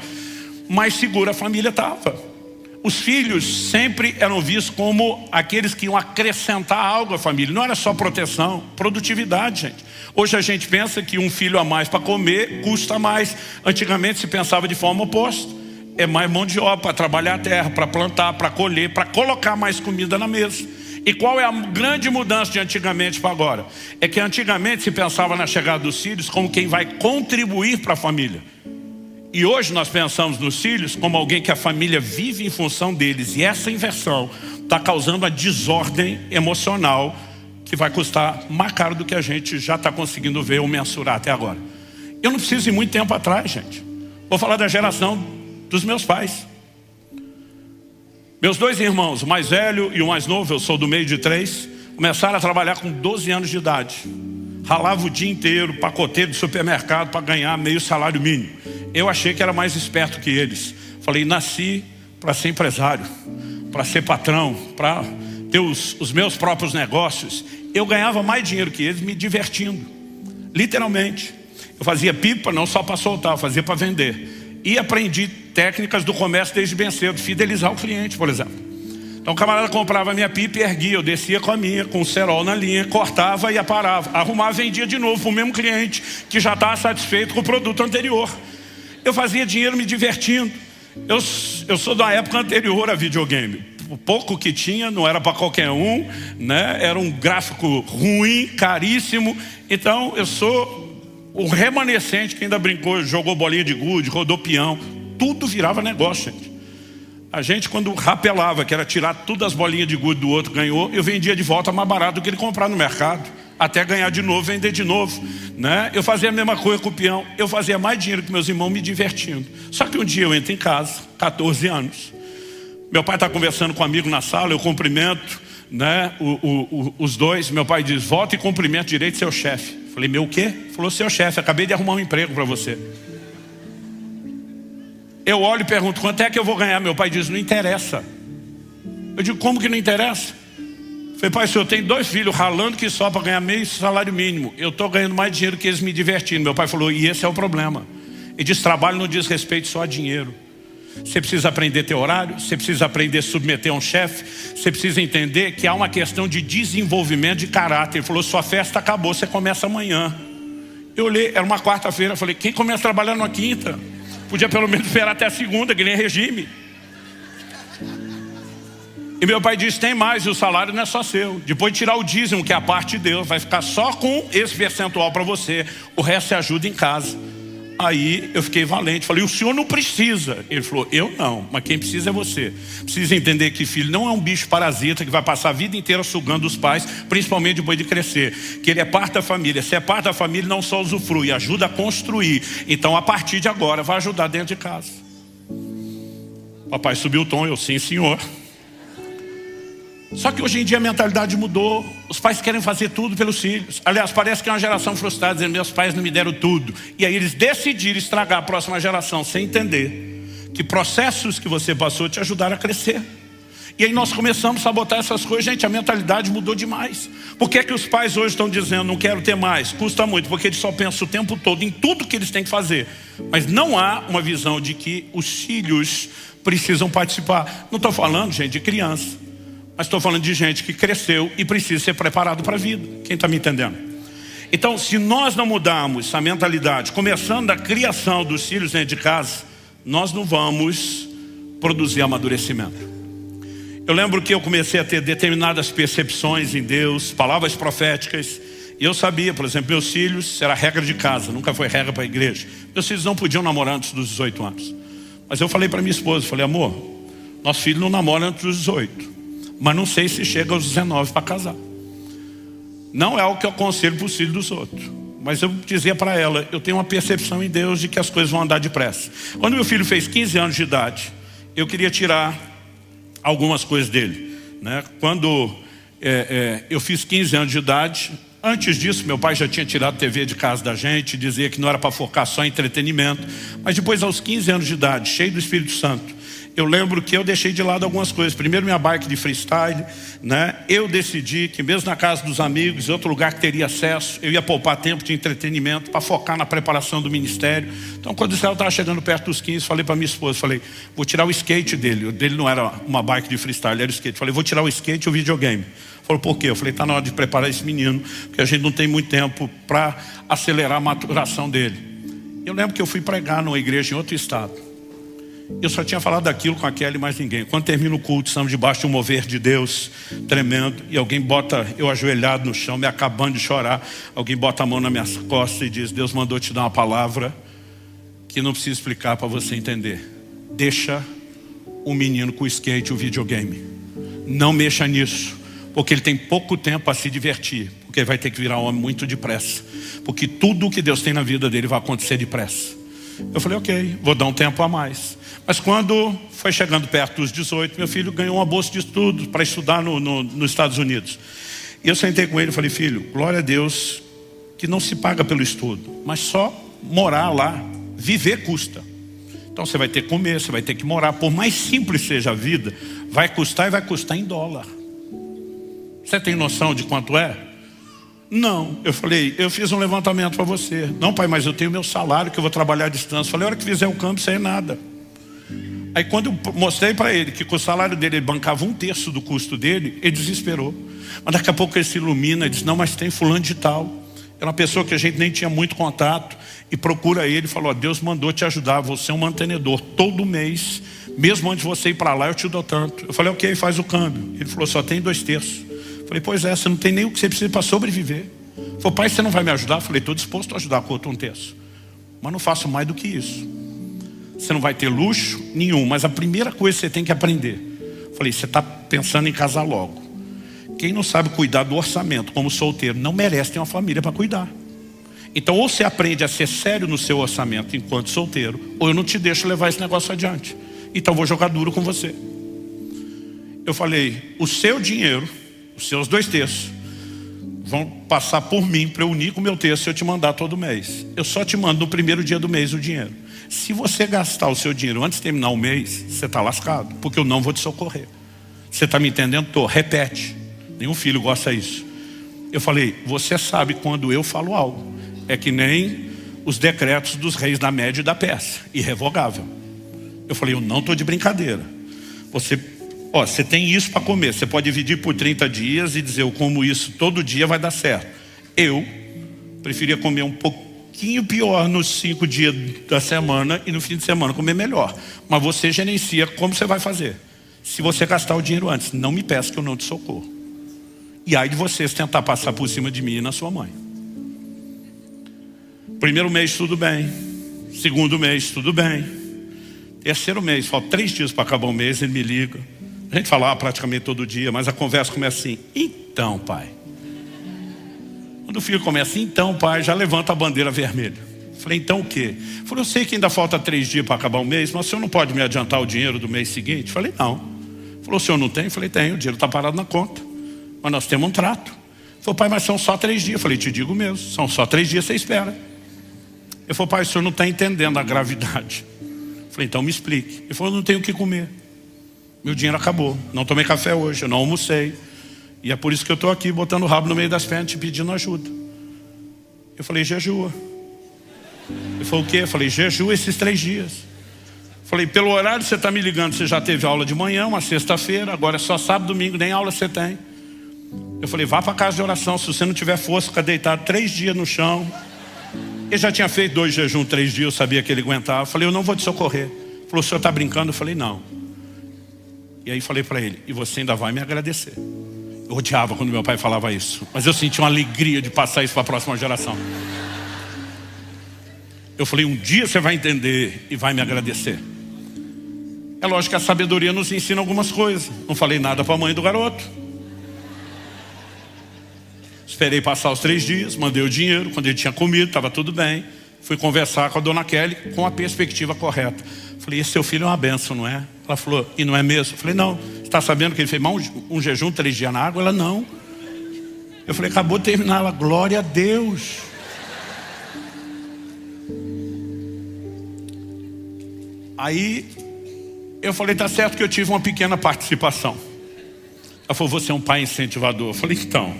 mais segura a família estava. Os filhos sempre eram vistos como aqueles que iam acrescentar algo à família. Não era só proteção, produtividade, gente. Hoje a gente pensa que um filho a mais para comer custa mais. Antigamente se pensava de forma oposta. É mais mão de obra para trabalhar a terra, para plantar, para colher, para colocar mais comida na mesa. E qual é a grande mudança de antigamente para agora? É que antigamente se pensava na chegada dos filhos como quem vai contribuir para a família. E hoje nós pensamos nos filhos como alguém que a família vive em função deles. E essa inversão está causando a desordem emocional que vai custar mais caro do que a gente já está conseguindo ver ou mensurar até agora. Eu não preciso ir muito tempo atrás, gente. Vou falar da geração dos meus pais. Meus dois irmãos, o mais velho e o mais novo, eu sou do meio de 3, começaram a trabalhar com 12 anos de idade. Ralava o dia inteiro, pacoteiro de supermercado para ganhar meio salário mínimo. Eu achei que era mais esperto que eles. Falei, nasci para ser empresário, para ser patrão, para ter os meus próprios negócios. Eu ganhava mais dinheiro que eles me divertindo, literalmente. Eu fazia pipa não só para soltar, eu fazia para vender. E aprendi técnicas do comércio desde bem cedo, fidelizar o cliente, por exemplo. Então o camarada comprava a minha pipa e erguia, eu descia com a minha, com o cerol na linha, cortava e aparava, arrumava, vendia de novo para o mesmo cliente que já estava satisfeito com o produto anterior. Eu fazia dinheiro me divertindo. Eu sou da época anterior a videogame. O pouco que tinha não era para qualquer um, né? Era um gráfico ruim, caríssimo. Então eu sou o remanescente que ainda brincou, jogou bolinha de gude, rodou peão. Tudo virava negócio, gente. A gente quando rapelava, que era tirar todas as bolinhas de gude do outro, ganhou, eu vendia de volta mais barato do que ele comprar no mercado. Até ganhar de novo, vender de novo, né? Eu fazia a mesma coisa com o peão. Eu fazia mais dinheiro que meus irmãos me divertindo. Só que um dia eu entro em casa, 14 anos. Meu pai está conversando com um amigo na sala, eu cumprimento, né, os dois. Meu pai diz, volta e cumprimento direito seu chefe. Falei, meu o quê? Falou, seu chefe, acabei de arrumar um emprego para você. Eu olho e pergunto, quanto é que eu vou ganhar? Meu pai diz, não interessa. Eu digo, como que não interessa? Falei, pai, se eu tenho 2 filhos ralando que só para ganhar meio salário mínimo, eu estou ganhando mais dinheiro que eles me divertindo. Meu pai falou, e esse é o problema. Ele diz, trabalho não diz respeito só a dinheiro. Você precisa aprender a ter horário, você precisa aprender a submeter a um chefe, você precisa entender que há uma questão de desenvolvimento de caráter. Ele falou, sua festa acabou, você começa amanhã. Eu olhei, era uma quarta-feira, falei, quem começa a trabalhar na quinta? Podia pelo menos esperar até a segunda, que nem regime. E meu pai disse, tem mais, e o salário não é só seu. Depois de tirar o dízimo, que é a parte de Deus, vai ficar só com esse percentual para você. O resto você ajuda em casa. Aí eu fiquei valente, falei, o senhor não precisa. Ele falou, eu não, mas quem precisa é você. Precisa entender que filho não é um bicho parasita que vai passar a vida inteira sugando os pais, principalmente depois de crescer. Que ele é parte da família. Se é parte da família, não só usufrui, ajuda a construir. Então a partir de agora vai ajudar dentro de casa. Papai subiu o tom, eu, sim senhor. Só que hoje em dia a mentalidade mudou. Os pais querem fazer tudo pelos filhos. Aliás, parece que é uma geração frustrada, dizendo, meus pais não me deram tudo. E aí eles decidiram estragar a próxima geração, sem entender que processos que você passou te ajudaram a crescer. E aí nós começamos a sabotar essas coisas. Gente, a mentalidade mudou demais. Por que que os pais hoje estão dizendo, não quero ter mais? Custa muito, porque eles só pensam o tempo todo em tudo que eles têm que fazer. Mas não há uma visão de que os filhos precisam participar. Não estou falando, gente, de criança. Mas estou falando de gente que cresceu e precisa ser preparado para a vida. Quem está me entendendo? Então, se nós não mudarmos essa mentalidade, começando da criação dos filhos dentro de casa, nós não vamos produzir amadurecimento. Eu lembro que eu comecei a ter determinadas percepções em Deus, palavras proféticas, e eu sabia, por exemplo, meus filhos, era regra de casa, nunca foi regra para a igreja. Meus filhos não podiam namorar antes dos 18 anos. Mas eu falei para minha esposa, falei, amor, nosso filho não namora antes dos 18, mas não sei se chega aos 19 para casar. Não é o que eu aconselho para os filhos dos outros. Mas eu dizia para ela, eu tenho uma percepção em Deus de que as coisas vão andar depressa. Quando meu filho fez 15 anos de idade, eu queria tirar algumas coisas dele, né? Quando eu fiz 15 anos de idade, antes disso meu pai já tinha tirado a TV de casa da gente, dizia que não era para focar só em entretenimento. Mas depois, aos 15 anos de idade, cheio do Espírito Santo, eu lembro que eu deixei de lado algumas coisas. Primeiro, minha bike de freestyle, né? Eu decidi que mesmo na casa dos amigos, em outro lugar que teria acesso, eu ia poupar tempo de entretenimento para focar na preparação do ministério. Então, quando o Israel estava chegando perto dos 15, falei para minha esposa, falei, vou tirar o skate dele. O dele não era uma bike de freestyle, era o skate. Falei, vou tirar o skate e o videogame. Falou, por quê? Eu falei, está na hora de preparar esse menino, porque a gente não tem muito tempo para acelerar a maturação dele. Eu lembro que eu fui pregar numa igreja em outro estado. Eu só tinha falado daquilo com a Kelly e mais ninguém. Quando termina o culto, estamos debaixo de um mover de Deus tremendo, e alguém bota eu ajoelhado no chão, me acabando de chorar. Alguém bota a mão na minha costa e diz, Deus mandou te dar uma palavra que não precisa explicar para você entender. Deixa o menino com o skate e o videogame. Não mexa nisso, porque ele tem pouco tempo para se divertir, porque ele vai ter que virar homem muito depressa, porque tudo o que Deus tem na vida dele vai acontecer depressa. Eu falei, ok, vou dar um tempo a mais. Mas quando foi chegando perto dos 18, meu filho ganhou uma bolsa de estudo para estudar nos Estados Unidos. E eu sentei com ele e falei, filho, glória a Deus que não se paga pelo estudo, mas só morar lá, viver custa. Então você vai ter que comer, você vai ter que morar. Por mais simples seja a vida, vai custar e vai custar em dólar. Você tem noção de quanto é? Não. Eu falei, eu fiz um levantamento para você. Não, pai, mas eu tenho meu salário que eu vou trabalhar à distância. Falei, a hora que fizer o câmbio, isso aí é nada. Aí quando eu mostrei para ele que com o salário dele ele bancava 1/3 do custo dele, ele desesperou. Mas daqui a pouco ele se ilumina e diz, não, mas tem fulano de tal. Era uma pessoa que a gente nem tinha muito contato, e procura ele e falou, Deus mandou te ajudar, você é um mantenedor. Todo mês, mesmo antes de você ir para lá, eu te dou tanto. Eu falei, ok, faz o câmbio. Ele falou, só tem 2/3. Falei, pois é, você não tem nem o que você precisa para sobreviver. Ele falou, pai, você não vai me ajudar? Eu falei, estou disposto a ajudar com outro 1/3. Mas não faço mais do que isso. Você não vai ter luxo nenhum, mas a primeira coisa que você tem que aprender. Eu falei, você está pensando em casar logo. Quem não sabe cuidar do orçamento como solteiro não merece ter uma família para cuidar. Então ou você aprende a ser sério no seu orçamento enquanto solteiro, ou eu não te deixo levar esse negócio adiante. Então vou jogar duro com você. Eu falei, o seu dinheiro, os seus 2/3 vão passar por mim para eu unir com o meu terço e eu te mandar todo mês. Eu só te mando no primeiro dia do mês o dinheiro. Se você gastar o seu dinheiro antes de terminar o mês, você está lascado, porque eu não vou te socorrer. Você está me entendendo? Tô. Repete. Nenhum filho gosta disso. Eu falei, você sabe quando eu falo algo. É que nem os decretos dos reis da Média e da Pérsia. Irrevogável. Eu falei, eu não estou de brincadeira. Você tem isso para comer. Você pode dividir por 30 dias e dizer, eu como isso todo dia, vai dar certo. Eu preferia comer um pouquinho pior nos 5 dias da semana e no fim de semana comer melhor. Mas você gerencia como você vai fazer. Se você gastar o dinheiro antes, não me peça que eu não te socorro. E aí de vocês tentar passar por cima de mim e na sua mãe. Primeiro mês tudo bem. Segundo mês tudo bem. Terceiro mês, falta 3 dias para acabar o mês, ele me liga. A gente falava praticamente todo dia, mas a conversa começa assim, então pai. Quando o filho começa, então pai, já levanta a bandeira vermelha. Falei, então o quê? Falei, eu sei que ainda falta 3 dias para acabar o mês, mas o senhor não pode me adiantar o dinheiro do mês seguinte? Falei, não. Falou, o senhor não tem? Falei, tenho, o dinheiro está parado na conta. Mas nós temos um trato. Falei, pai, mas são só 3 dias. Falei, te digo mesmo, são só 3 dias, você espera. Ele falou, pai, o senhor não está entendendo a gravidade. Falei, então me explique. Ele falou, eu não tenho o que comer. Meu dinheiro acabou. Não tomei café hoje, eu não almocei. E é por isso que eu estou aqui, botando o rabo no meio das pernas, te pedindo ajuda. Eu falei, jejua. Ele falou, o quê? Eu falei, jejua esses 3 dias. Eu Falei, pelo horário você está me ligando, você já teve aula de manhã, uma sexta-feira, agora é só sábado, domingo, nem aula você tem. Eu falei, vá para casa de oração, se você não tiver força, fica deitado 3 dias no chão. Ele já tinha feito 2 jejuns, 3 dias, eu sabia que ele aguentava. Eu falei, eu não vou te socorrer. Ele falou, o senhor está brincando? Eu falei, não. E aí falei para ele, e você ainda vai me agradecer. Eu odiava quando meu pai falava isso, mas eu senti uma alegria de passar isso para a próxima geração. Eu falei, um dia você vai entender e vai me agradecer. É lógico que a sabedoria nos ensina algumas coisas. Não falei nada para a mãe do garoto. Esperei passar os 3 dias, mandei o dinheiro. Quando ele tinha comido, estava tudo bem. Fui conversar com a dona Kelly com a perspectiva correta. Falei, esse seu filho é uma bênção, não é? Ela falou, e não é mesmo? Eu falei, não. Você está sabendo que ele fez um jejum 3 dias na água? Ela, não. Eu falei, acabou de terminar. Ela, glória a Deus. Aí eu falei, tá certo que eu tive uma pequena participação. Ela falou, você é um pai incentivador. Eu falei, então,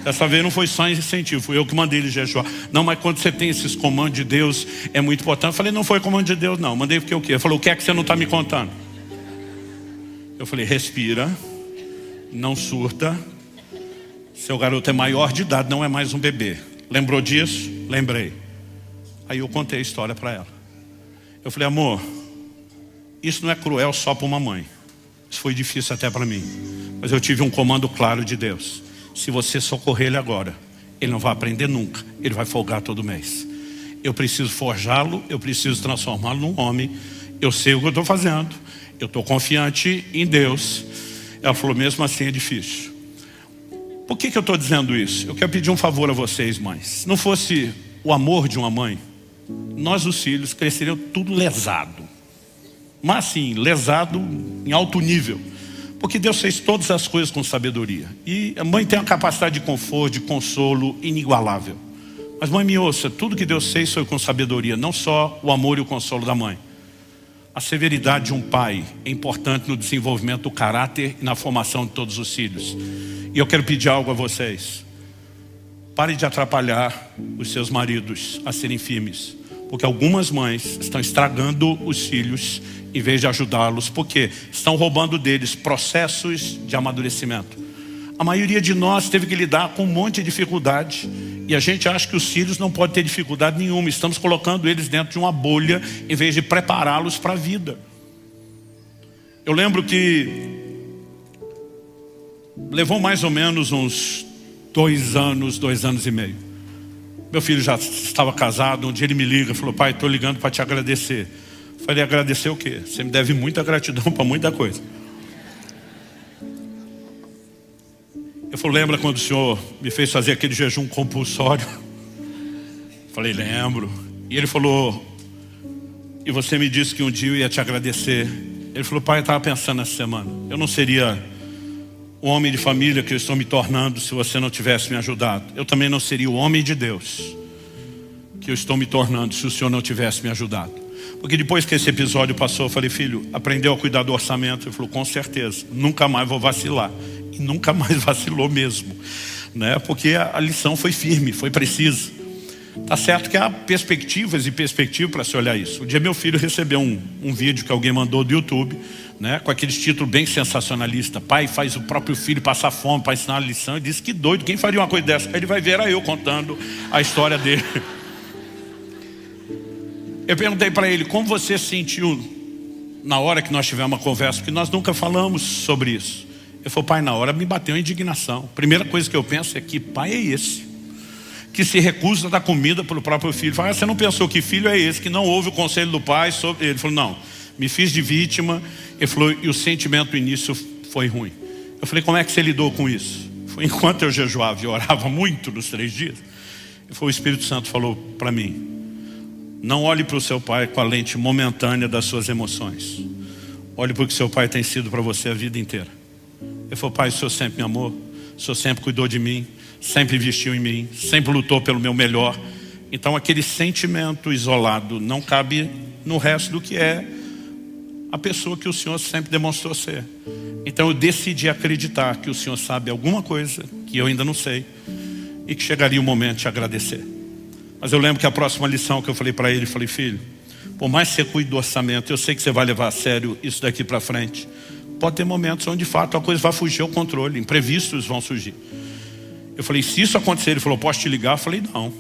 dessa vez não foi só incentivo, fui eu que mandei ele jejuar. Não, mas quando você tem esses comandos de Deus, é muito importante. Eu falei, não foi comando de Deus não, mandei porque o quê? Ele falou, o que é que você não está me contando? Eu falei, respira, não surta. Seu garoto é maior de idade, não é mais um bebê. Lembrou disso? Lembrei. Aí eu contei a história para ela. Eu falei, amor, isso não é cruel só para uma mãe. Isso foi difícil até para mim. Mas eu tive um comando claro de Deus. Se você socorrer ele agora, ele não vai aprender nunca. Ele vai folgar todo mês. Eu preciso forjá-lo, eu preciso transformá-lo num homem. Eu sei o que eu estou fazendo. Eu estou confiante em Deus. Ela falou, mesmo assim é difícil. Por que eu estou dizendo isso? Eu quero pedir um favor a vocês, mães. Se não fosse o amor de uma mãe, nós os filhos cresceriam tudo lesado. Mas assim, lesado em alto nível. Porque Deus fez todas as coisas com sabedoria. E a mãe tem uma capacidade de conforto, de consolo inigualável. Mas mãe, me ouça, tudo que Deus fez foi com sabedoria. Não só o amor e o consolo da mãe. A severidade de um pai é importante no desenvolvimento do caráter e na formação de todos os filhos. E eu quero pedir algo a vocês. Pare de atrapalhar os seus maridos a serem firmes. Porque algumas mães estão estragando os filhos em vez de ajudá-los. Porque estão roubando deles processos de amadurecimento. A maioria de nós teve que lidar com um monte de dificuldade. E a gente acha que os filhos não podem ter dificuldade nenhuma. Estamos colocando eles dentro de uma bolha em vez de prepará-los para a vida. Eu lembro que levou mais ou menos uns 2 anos, 2 anos e meio. Meu filho já estava casado, um dia ele me liga e falou, pai, estou ligando para te agradecer. Eu falei, agradecer o quê? Você me deve muita gratidão para muita coisa. Eu falei, lembra quando o senhor me fez fazer aquele jejum compulsório? Eu falei, lembro. E ele falou, e você me disse que um dia eu ia te agradecer. Ele falou, pai, eu estava pensando essa semana, eu não seria o homem de família que eu estou me tornando se você não tivesse me ajudado. Eu também não seria o homem de Deus que eu estou me tornando se o senhor não tivesse me ajudado. Porque depois que esse episódio passou, eu falei, filho, aprendeu a cuidar do orçamento? Ele falou, com certeza, nunca mais vou vacilar. E nunca mais vacilou mesmo, né? Porque a lição foi firme, foi precisa. Tá certo que há perspectivas e perspectivas para se olhar isso. Um dia meu filho recebeu um vídeo que alguém mandou do YouTube, né, com aqueles títulos bem sensacionalistas. Pai faz o próprio filho passar fome para ensinar a lição. E disse, que doido, quem faria uma coisa dessa? Aí ele vai ver, era eu contando a história dele. Eu perguntei para ele, como você se sentiu na hora que nós tivemos uma conversa? Porque nós nunca falamos sobre isso. Ele falou, pai, na hora me bateu a indignação. Primeira coisa que eu penso é, que pai é esse que se recusa a dar comida para o próprio filho? Fala, você não pensou que filho é esse que não ouve o conselho do pai sobre... Ele falou, não, me fiz de vítima. Ele falou, e o sentimento no início foi ruim. Eu falei, como é que você lidou com isso? Foi enquanto eu jejuava e orava muito nos 3 dias. Ele falou, o Espírito Santo falou para mim, não olhe para o seu pai com a lente momentânea das suas emoções. Olhe para o que seu pai tem sido para você a vida inteira. Ele falou, pai, o senhor sempre me amou, o senhor sempre cuidou de mim, sempre investiu em mim, sempre lutou pelo meu melhor. Então aquele sentimento isolado não cabe no resto do que é a pessoa que o Senhor sempre demonstrou ser. Então eu decidi acreditar que o Senhor sabe alguma coisa que eu ainda não sei e que chegaria o momento de agradecer. Mas eu lembro que a próxima lição que eu falei para ele, falei, filho, Por mais que você cuide do orçamento, eu sei que você vai levar a sério isso daqui para frente. Pode ter momentos onde de fato a coisa vai fugir ao controle, imprevistos vão surgir. Eu falei, se isso acontecer, ele falou, posso te ligar? Eu falei, não.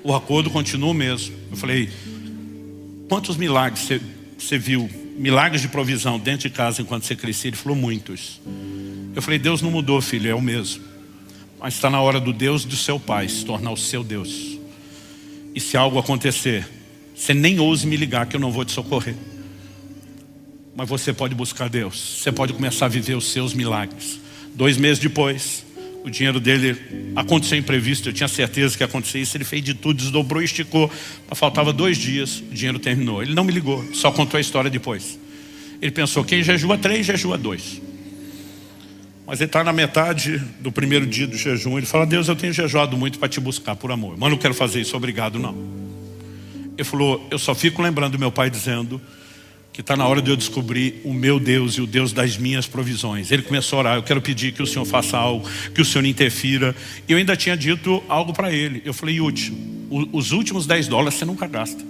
O acordo continua o mesmo. Eu falei, quantos milagres você viu? Milagres de provisão dentro de casa enquanto você crescia? Ele falou, muitos. Eu falei, Deus não mudou, filho, é o mesmo. Mas está na hora do Deus do seu pai se tornar o seu Deus. E se algo acontecer, você nem ouse me ligar que eu não vou te socorrer. Mas você pode buscar Deus. Você pode começar a viver os seus milagres. 2 meses depois, o dinheiro dele aconteceu imprevisto. Eu tinha certeza que ia acontecer isso. Ele fez de tudo, desdobrou, esticou. Faltava 2 dias, o dinheiro terminou. Ele não me ligou, só contou a história depois. Ele pensou, quem jejua 3, jejua 2. Mas ele está na metade do primeiro dia do jejum. Ele fala, Deus, eu tenho jejuado muito para te buscar por amor. Mas não quero fazer isso, obrigado, não. Ele falou, eu só fico lembrando do meu pai dizendo que está na hora de eu descobrir o meu Deus e o Deus das minhas provisões. Ele começou a orar, eu quero pedir que o Senhor faça algo, que o Senhor interfira. E eu ainda tinha dito algo para ele. Eu falei, Yúcio, os últimos $10 você nunca gasta.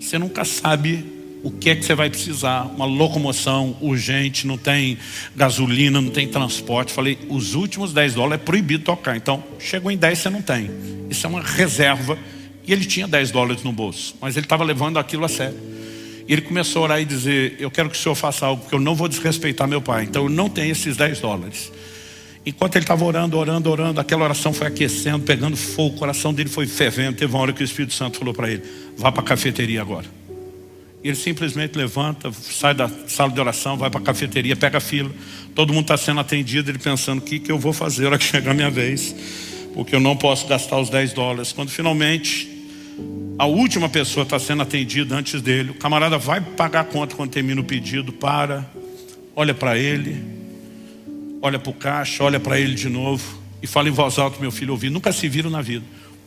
Você nunca sabe o que é que você vai precisar. Uma locomoção urgente, não tem gasolina, não tem transporte. Falei, os últimos $10 é proibido tocar. Então, chegou em 10 você não tem. Isso é uma reserva. E ele tinha $10 no bolso, mas ele estava levando aquilo a sério. E ele começou a orar e dizer, eu quero que o Senhor faça algo, porque eu não vou desrespeitar meu pai. Então eu não tenho esses $10. Enquanto ele estava orando, aquela oração foi aquecendo, pegando fogo, o coração dele foi fervendo. Teve uma hora que o Espírito Santo falou para ele, vá para a cafeteria agora. E ele simplesmente levanta, sai da sala de oração, vai para a cafeteria, pega a fila. Todo mundo está sendo atendido, ele pensando, o que eu vou fazer na hora que chegar a minha vez? Porque eu não posso gastar os $10. Quando finalmente a última pessoa está sendo atendida antes dele, o camarada vai pagar a conta quando termina o pedido, olha para ele, olha para o caixa, olha para ele de novo e fala em voz alta, meu filho, ouvir, nunca se viram na vida.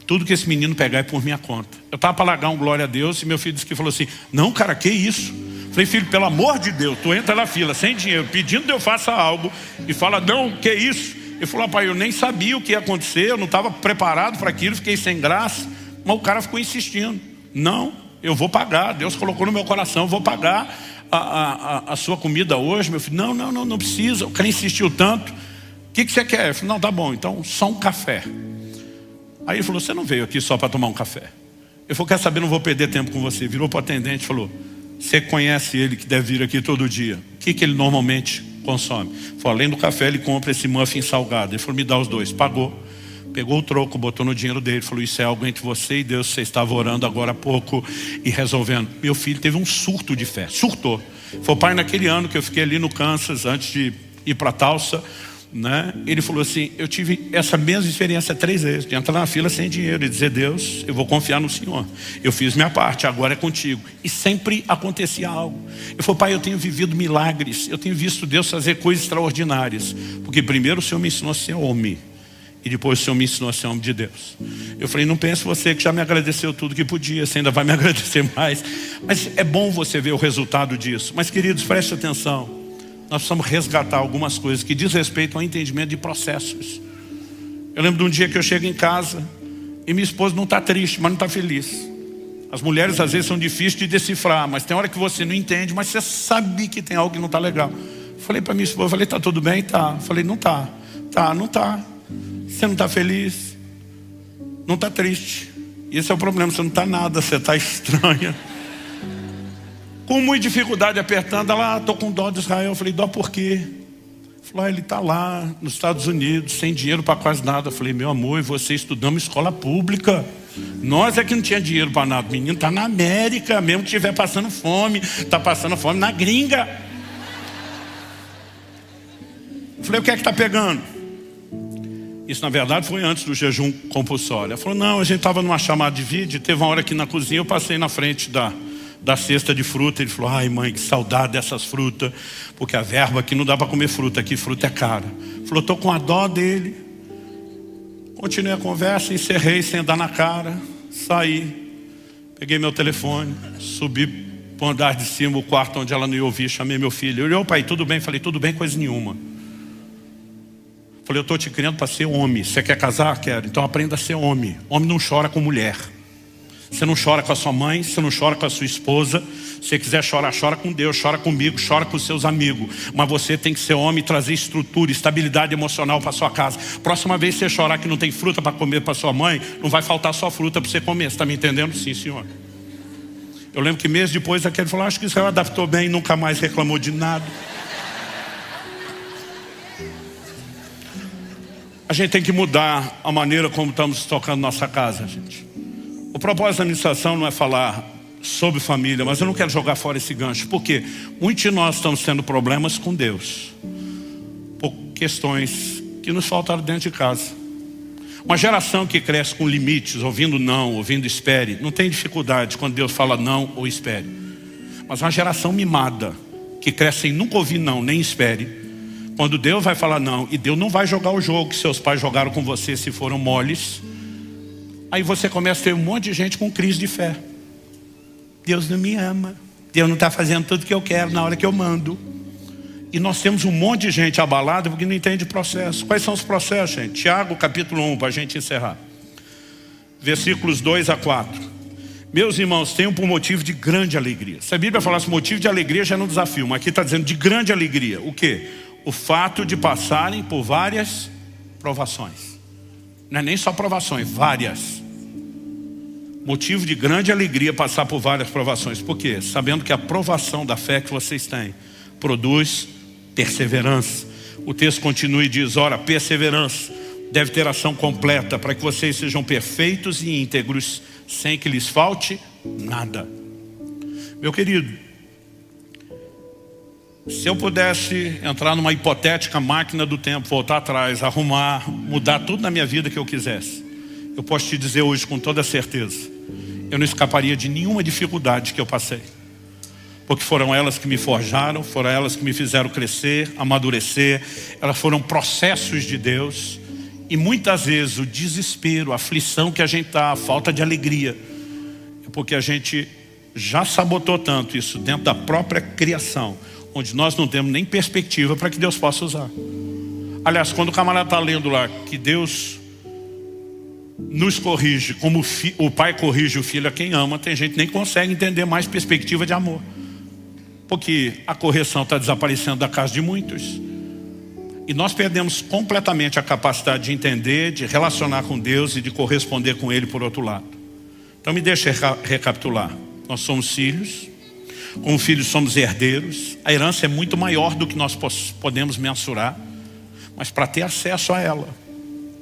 Tudo que esse menino pegar é por minha conta. Eu estava para largar um glória a Deus e meu filho disse que falou assim, não cara, que isso? Falei, filho, pelo amor de Deus, tu entra na fila sem dinheiro, pedindo que eu faça algo e fala, não, que isso? Ele falou, pai, eu nem sabia o que ia acontecer, eu não estava preparado para aquilo, fiquei sem graça. Mas o cara ficou insistindo, não, eu vou pagar, Deus colocou no meu coração, eu vou pagar a sua comida hoje, meu filho. Não precisa, o cara insistiu tanto, o que você quer? Eu falei, não, tá bom, então só um café. Aí ele falou, você não veio aqui só para tomar um café? Eu falei, quer saber, não vou perder tempo com você. Virou para o atendente e falou, você conhece ele que deve vir aqui todo dia, o que ele normalmente consome? Falei, além do café ele compra esse muffin salgado. Ele falou, me dá os 2, pagou. Pegou o troco, botou no dinheiro dele, falou, isso é algo entre você e Deus, você estava orando agora há pouco e resolvendo. Meu filho teve um surto de fé, surtou. Foi, pai, naquele ano que eu fiquei ali no Kansas, antes de ir para Tulsa, né? Ele falou assim, eu tive essa mesma experiência 3 vezes, de entrar na fila sem dinheiro e dizer, Deus, eu vou confiar no Senhor. Eu fiz minha parte, agora é contigo. E sempre acontecia algo. Eu falei, pai, eu tenho vivido milagres, eu tenho visto Deus fazer coisas extraordinárias, porque primeiro o Senhor me ensinou a ser homem. E depois o Senhor me ensinou a ser homem de Deus. Eu falei, não pense você que já me agradeceu tudo que podia, você ainda vai me agradecer mais. Mas é bom você ver o resultado disso. Mas queridos, preste atenção. Nós precisamos resgatar algumas coisas que diz respeito ao entendimento de processos. Eu lembro de um dia que eu chego em casa e minha esposa não está triste, mas não está feliz. As mulheres às vezes são difíceis de decifrar, mas tem hora que você não entende, mas você sabe que tem algo que não está legal. Falei para minha esposa, falei, tá tudo bem? Tá. Falei, não tá. Tá, não tá. Você não está feliz, não está triste. Esse é o problema, você não está nada, você está estranha. Com muita dificuldade apertando, ela, estou com dó de Israel. Eu falei, dó por quê? Falou, ele está lá nos Estados Unidos, sem dinheiro para quase nada. Eu falei, meu amor, e você estudamos escola pública. Nós é que não tinha dinheiro para nada. O menino está na América, mesmo que estiver passando fome, está passando fome na gringa. Eu falei, o que é que está pegando? Isso na verdade foi antes do jejum compulsório. Ela falou, não, a gente estava numa chamada de vídeo, teve uma hora aqui na cozinha, eu passei na frente da cesta de fruta. Ele falou, ai mãe, que saudade dessas frutas, porque a verba aqui não dá para comer fruta, aqui fruta é cara. Falou, estou com a dó dele. Continuei a conversa, encerrei sem dar na cara, saí, peguei meu telefone, subi para o andar de cima, o quarto onde ela não ia ouvir, chamei meu filho. Ele olhou, pai, tudo bem? Falei, tudo bem, coisa nenhuma. Falei, eu estou te criando para ser homem. Você quer casar? Quero. Então aprenda a ser homem. Homem não chora com mulher. Você não chora com a sua mãe, você não chora com a sua esposa. Se você quiser chorar, chora com Deus, chora comigo, chora com os seus amigos. Mas você tem que ser homem e trazer estrutura, estabilidade emocional para sua casa. Próxima vez que você chorar que não tem fruta para comer para sua mãe, não vai faltar só fruta para você comer. Você está me entendendo? Sim, senhor. Eu lembro que meses depois aquele falou, acho que Israel adaptou bem, nunca mais reclamou de nada. A gente tem que mudar a maneira como estamos tocando nossa casa, gente. O propósito da administração não é falar sobre família, mas eu não quero jogar fora esse gancho. Por quê? Muitos de nós estamos tendo problemas com Deus por questões que nos faltaram dentro de casa. Uma geração que cresce com limites, ouvindo não, ouvindo espere, não tem dificuldade quando Deus fala não ou espere. Mas uma geração mimada, que cresce sem nunca ouvir não, nem espere. Quando Deus vai falar não, e Deus não vai jogar o jogo que seus pais jogaram com você se foram moles, aí você começa a ter um monte de gente com crise de fé. Deus não me ama, Deus não está fazendo tudo que eu quero na hora que eu mando. E nós temos um monte de gente abalada porque não entende o processo. Quais são os processos, gente? Tiago capítulo 1, para a gente encerrar. Versículos 2 a 4. Meus irmãos, tenham por motivo de grande alegria. Se a Bíblia falasse motivo de alegria já é um desafio, mas aqui está dizendo de grande alegria. O quê? O fato de passarem por várias provações. Não é nem só provações, várias. Motivo de grande alegria passar por várias provações. Por quê? Sabendo que a provação da fé que vocês têm produz perseverança. O texto continua e diz, ora, perseverança deve ter ação completa para que vocês sejam perfeitos e íntegros, sem que lhes falte nada. Meu querido, se eu pudesse entrar numa hipotética máquina do tempo, voltar atrás, arrumar, mudar tudo na minha vida que eu quisesse, eu posso te dizer hoje com toda certeza, eu não escaparia de nenhuma dificuldade que eu passei. Porque foram elas que me forjaram, foram elas que me fizeram crescer, amadurecer. Elas foram processos de Deus. E muitas vezes o desespero, a aflição que a gente está, a falta de alegria, é porque a gente já sabotou tanto isso dentro da própria criação, onde nós não temos nem perspectiva para que Deus possa usar. Aliás, quando o camarada está lendo lá que Deus nos corrige como o pai corrige o filho a quem ama, tem gente que nem consegue entender mais perspectiva de amor. Porque a correção está desaparecendo da casa de muitos. E nós perdemos completamente a capacidade de entender, de relacionar com Deus e de corresponder com Ele por outro lado. Então me deixa recapitular. Nós somos filhos, como filhos somos herdeiros. A herança é muito maior do que nós podemos mensurar. Mas para ter acesso a ela,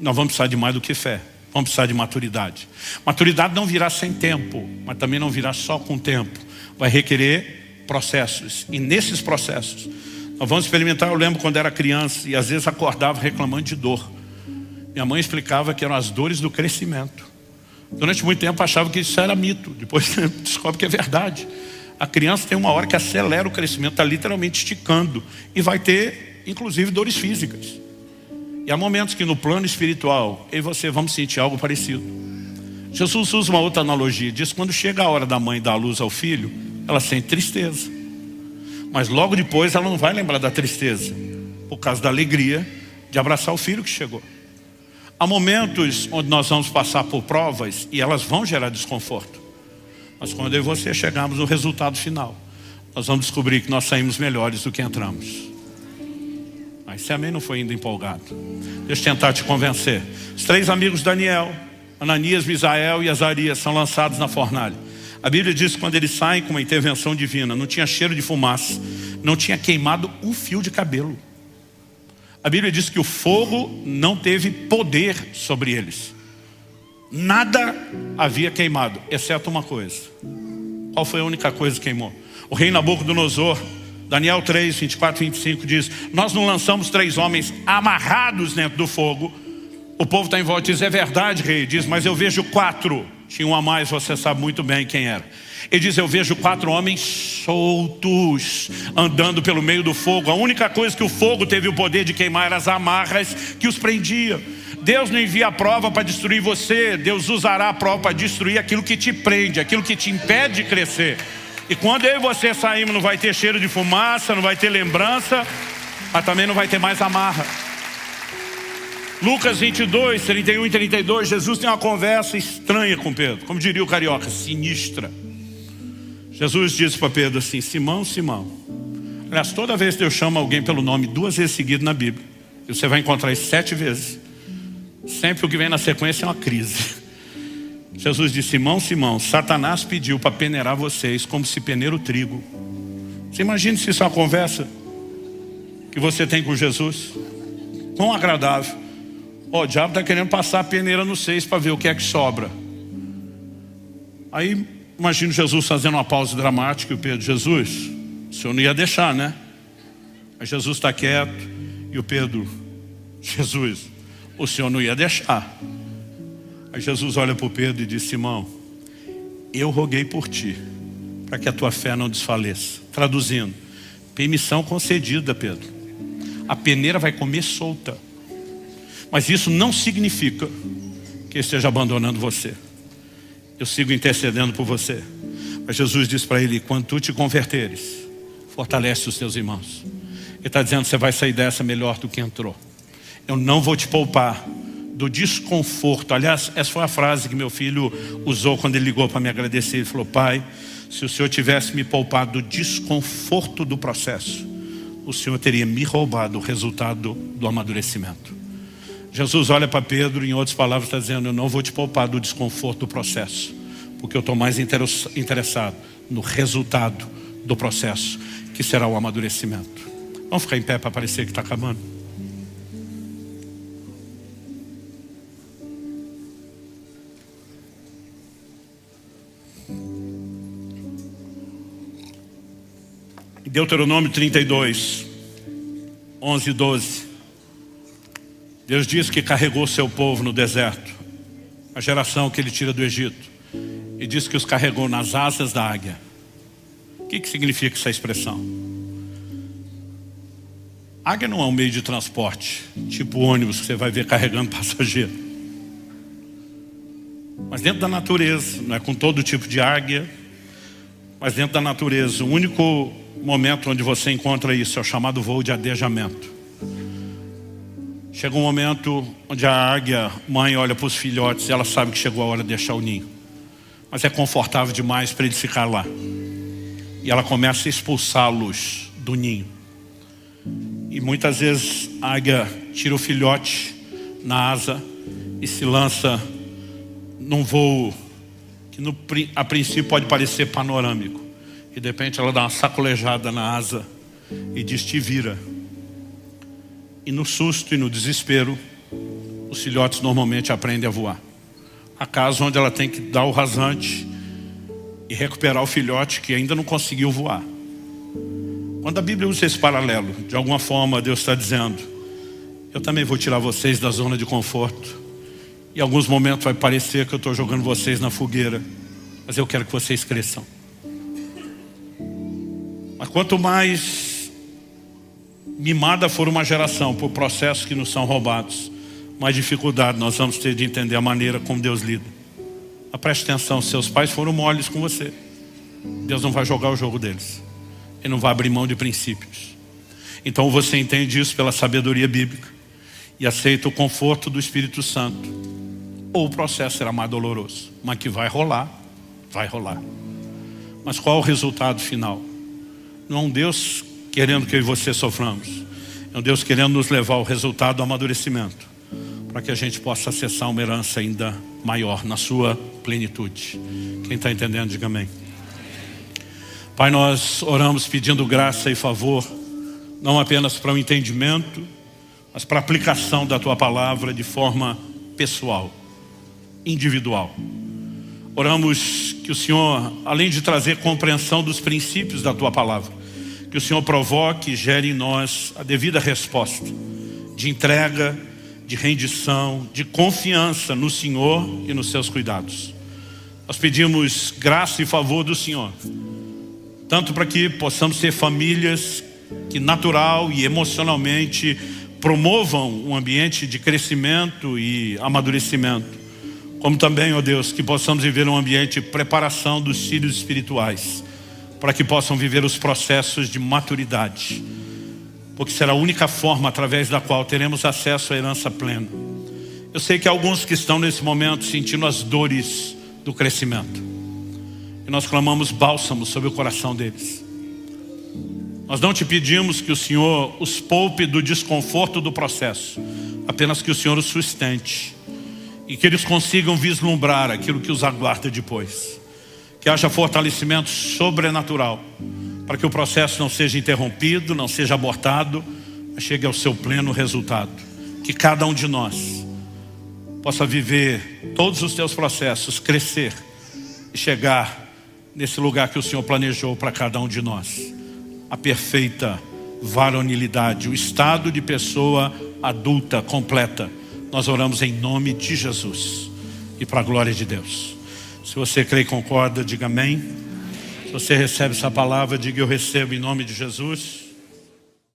nós vamos precisar de mais do que fé. Vamos precisar de maturidade. Maturidade não virá sem tempo, mas também não virá só com tempo. Vai requerer processos. E nesses processos, nós vamos experimentar. Eu lembro quando era criança e às vezes acordava reclamando de dor. Minha mãe explicava que eram as dores do crescimento. Durante muito tempo achava que isso era mito. Depois descobre que é verdade. A criança tem uma hora que acelera o crescimento, está literalmente esticando. E vai ter, inclusive, dores físicas. E há momentos que no plano espiritual, eu e você vamos sentir algo parecido. Jesus usa uma outra analogia. Diz que quando chega a hora da mãe dar a luz ao filho, ela sente tristeza. Mas logo depois ela não vai lembrar da tristeza, por causa da alegria de abraçar o filho que chegou. Há momentos onde nós vamos passar por provas e elas vão gerar desconforto. Mas quando eu e você chegarmos no resultado final, nós vamos descobrir que nós saímos melhores do que entramos. Mas esse amém não foi ainda empolgado. Deixa eu tentar te convencer. Os 3 amigos de Daniel, Ananias, Misael e Azarias, são lançados na fornalha. A Bíblia diz que quando eles saem com uma intervenção divina, não tinha cheiro de fumaça, não tinha queimado um fio de cabelo. A Bíblia diz que o fogo não teve poder sobre eles. Nada havia queimado, exceto uma coisa. Qual foi a única coisa que queimou? O rei Nabucodonosor, Daniel 3, 24 e 25 diz, nós não lançamos 3 homens amarrados dentro do fogo. O povo está em volta e diz, é verdade, rei. Diz, mas eu vejo 4. Tinha um a mais, você sabe muito bem quem era. Ele diz, eu vejo 4 homens soltos, andando pelo meio do fogo. A única coisa que o fogo teve o poder de queimar eram as amarras que os prendia. Deus não envia a prova para destruir você. Deus usará a prova para destruir aquilo que te prende, aquilo que te impede de crescer. E quando eu e você saímos, não vai ter cheiro de fumaça, não vai ter lembrança, mas também não vai ter mais amarra. Lucas 22, 31 e 32, Jesus tem uma conversa estranha com Pedro, como diria o carioca, sinistra. Jesus disse para Pedro assim: Simão, Simão. Aliás, toda vez que eu chamo alguém pelo nome 2 vezes seguidas na Bíblia, e você vai encontrar isso 7 vezes, sempre o que vem na sequência é uma crise. Jesus disse: Simão, Simão, Satanás pediu para peneirar vocês como se peneira o trigo. Você imagina se isso é uma conversa que você tem com Jesus? Quão agradável. O diabo está querendo passar a peneira nos 6 para ver o que é que sobra. Aí imagino Jesus fazendo uma pausa dramática e o Pedro: Jesus, o senhor não ia deixar, né? Aí Jesus está quieto e o Pedro: Jesus, o senhor não ia deixar. Aí Jesus olha para o Pedro e diz: Simão, eu roguei por ti, para que a tua fé não desfaleça. Traduzindo, permissão concedida, Pedro. A peneira vai comer solta. Mas isso não significa que eu esteja abandonando você. Eu sigo intercedendo por você. Mas Jesus diz para ele: quando tu te converteres, fortalece os teus irmãos. Ele está dizendo: você vai sair dessa melhor do que entrou. Eu não vou te poupar do desconforto. Aliás, essa foi a frase que meu filho usou quando ele ligou para me agradecer. Ele falou: pai, se o senhor tivesse me poupado do desconforto do processo, o senhor teria me roubado o resultado do amadurecimento. Jesus olha para Pedro, em outras palavras está dizendo: eu não vou te poupar do desconforto do processo, porque eu estou mais interessado no resultado do processo, que será o amadurecimento. Vamos ficar em pé para parecer que está acabando. Deuteronômio 32, 11 e 12. Deus diz que carregou seu povo no deserto, a geração que ele tira do Egito, e diz que os carregou nas asas da águia. O que significa essa expressão? Águia não é um meio de transporte, tipo ônibus que você vai ver carregando passageiro. Mas dentro da natureza, não é com todo tipo de águia, mas dentro da natureza, o único momento onde você encontra isso é o chamado voo de adejamento. Chega um momento onde a águia mãe olha para os filhotes e ela sabe que chegou a hora de deixar o ninho. Mas é confortável demais para eles ficar lá. E ela começa a expulsá-los do ninho. E muitas vezes a águia tira o filhote na asa e se lança num voo que a princípio pode parecer panorâmico. E de repente ela dá uma sacolejada na asa e diz: te vira. E no susto e no desespero, os filhotes normalmente aprendem a voar. Há casos onde ela tem que dar o rasante e recuperar o filhote que ainda não conseguiu voar. Quando a Bíblia usa esse paralelo, de alguma forma Deus está dizendo: eu também vou tirar vocês da zona de conforto. Em alguns momentos vai parecer que eu estou jogando vocês na fogueira, mas eu quero que vocês cresçam. Mas quanto mais mimada for uma geração por processos que nos são roubados, mais dificuldade nós vamos ter de entender a maneira como Deus lida. Mas preste atenção: seus pais foram moles com você. Deus não vai jogar o jogo deles. Ele não vai abrir mão de princípios. Então você entende isso pela sabedoria bíblica e aceita o conforto do Espírito Santo. Ou o processo será mais doloroso, mas que vai rolar, vai rolar. Mas qual é o resultado final? Não é um Deus querendo que eu e você soframos. É um Deus querendo nos levar ao resultado do amadurecimento, para que a gente possa acessar uma herança ainda maior, na sua plenitude. Quem está entendendo, diga amém. Pai, nós oramos pedindo graça e favor, não apenas para o entendimento, mas para a aplicação da Tua palavra de forma pessoal, individual. Oramos que o Senhor, além de trazer compreensão dos princípios da Tua palavra, que o Senhor provoque e gere em nós a devida resposta de entrega, de rendição, de confiança no Senhor e nos seus cuidados. Nós pedimos graça e favor do Senhor, tanto para que possamos ser famílias que natural e emocionalmente promovam um ambiente de crescimento e amadurecimento, como também, ó Deus, que possamos viver um ambiente de preparação dos filhos espirituais, para que possam viver os processos de maturidade, porque será a única forma através da qual teremos acesso à herança plena. Eu sei que há alguns que estão nesse momento sentindo as dores do crescimento. E nós clamamos bálsamo sobre o coração deles. Nós não te pedimos que o Senhor os poupe do desconforto do processo, apenas que o Senhor os sustente e que eles consigam vislumbrar aquilo que os aguarda depois. Que haja fortalecimento sobrenatural, para que o processo não seja interrompido, não seja abortado, mas chegue ao seu pleno resultado. Que cada um de nós possa viver todos os teus processos, crescer e chegar nesse lugar que o Senhor planejou para cada um de nós. A perfeita varonilidade, o estado de pessoa adulta, completa. Nós oramos em nome de Jesus e para a glória de Deus. Se você crê e concorda, diga amém. Se você recebe essa palavra, diga eu recebo em nome de Jesus.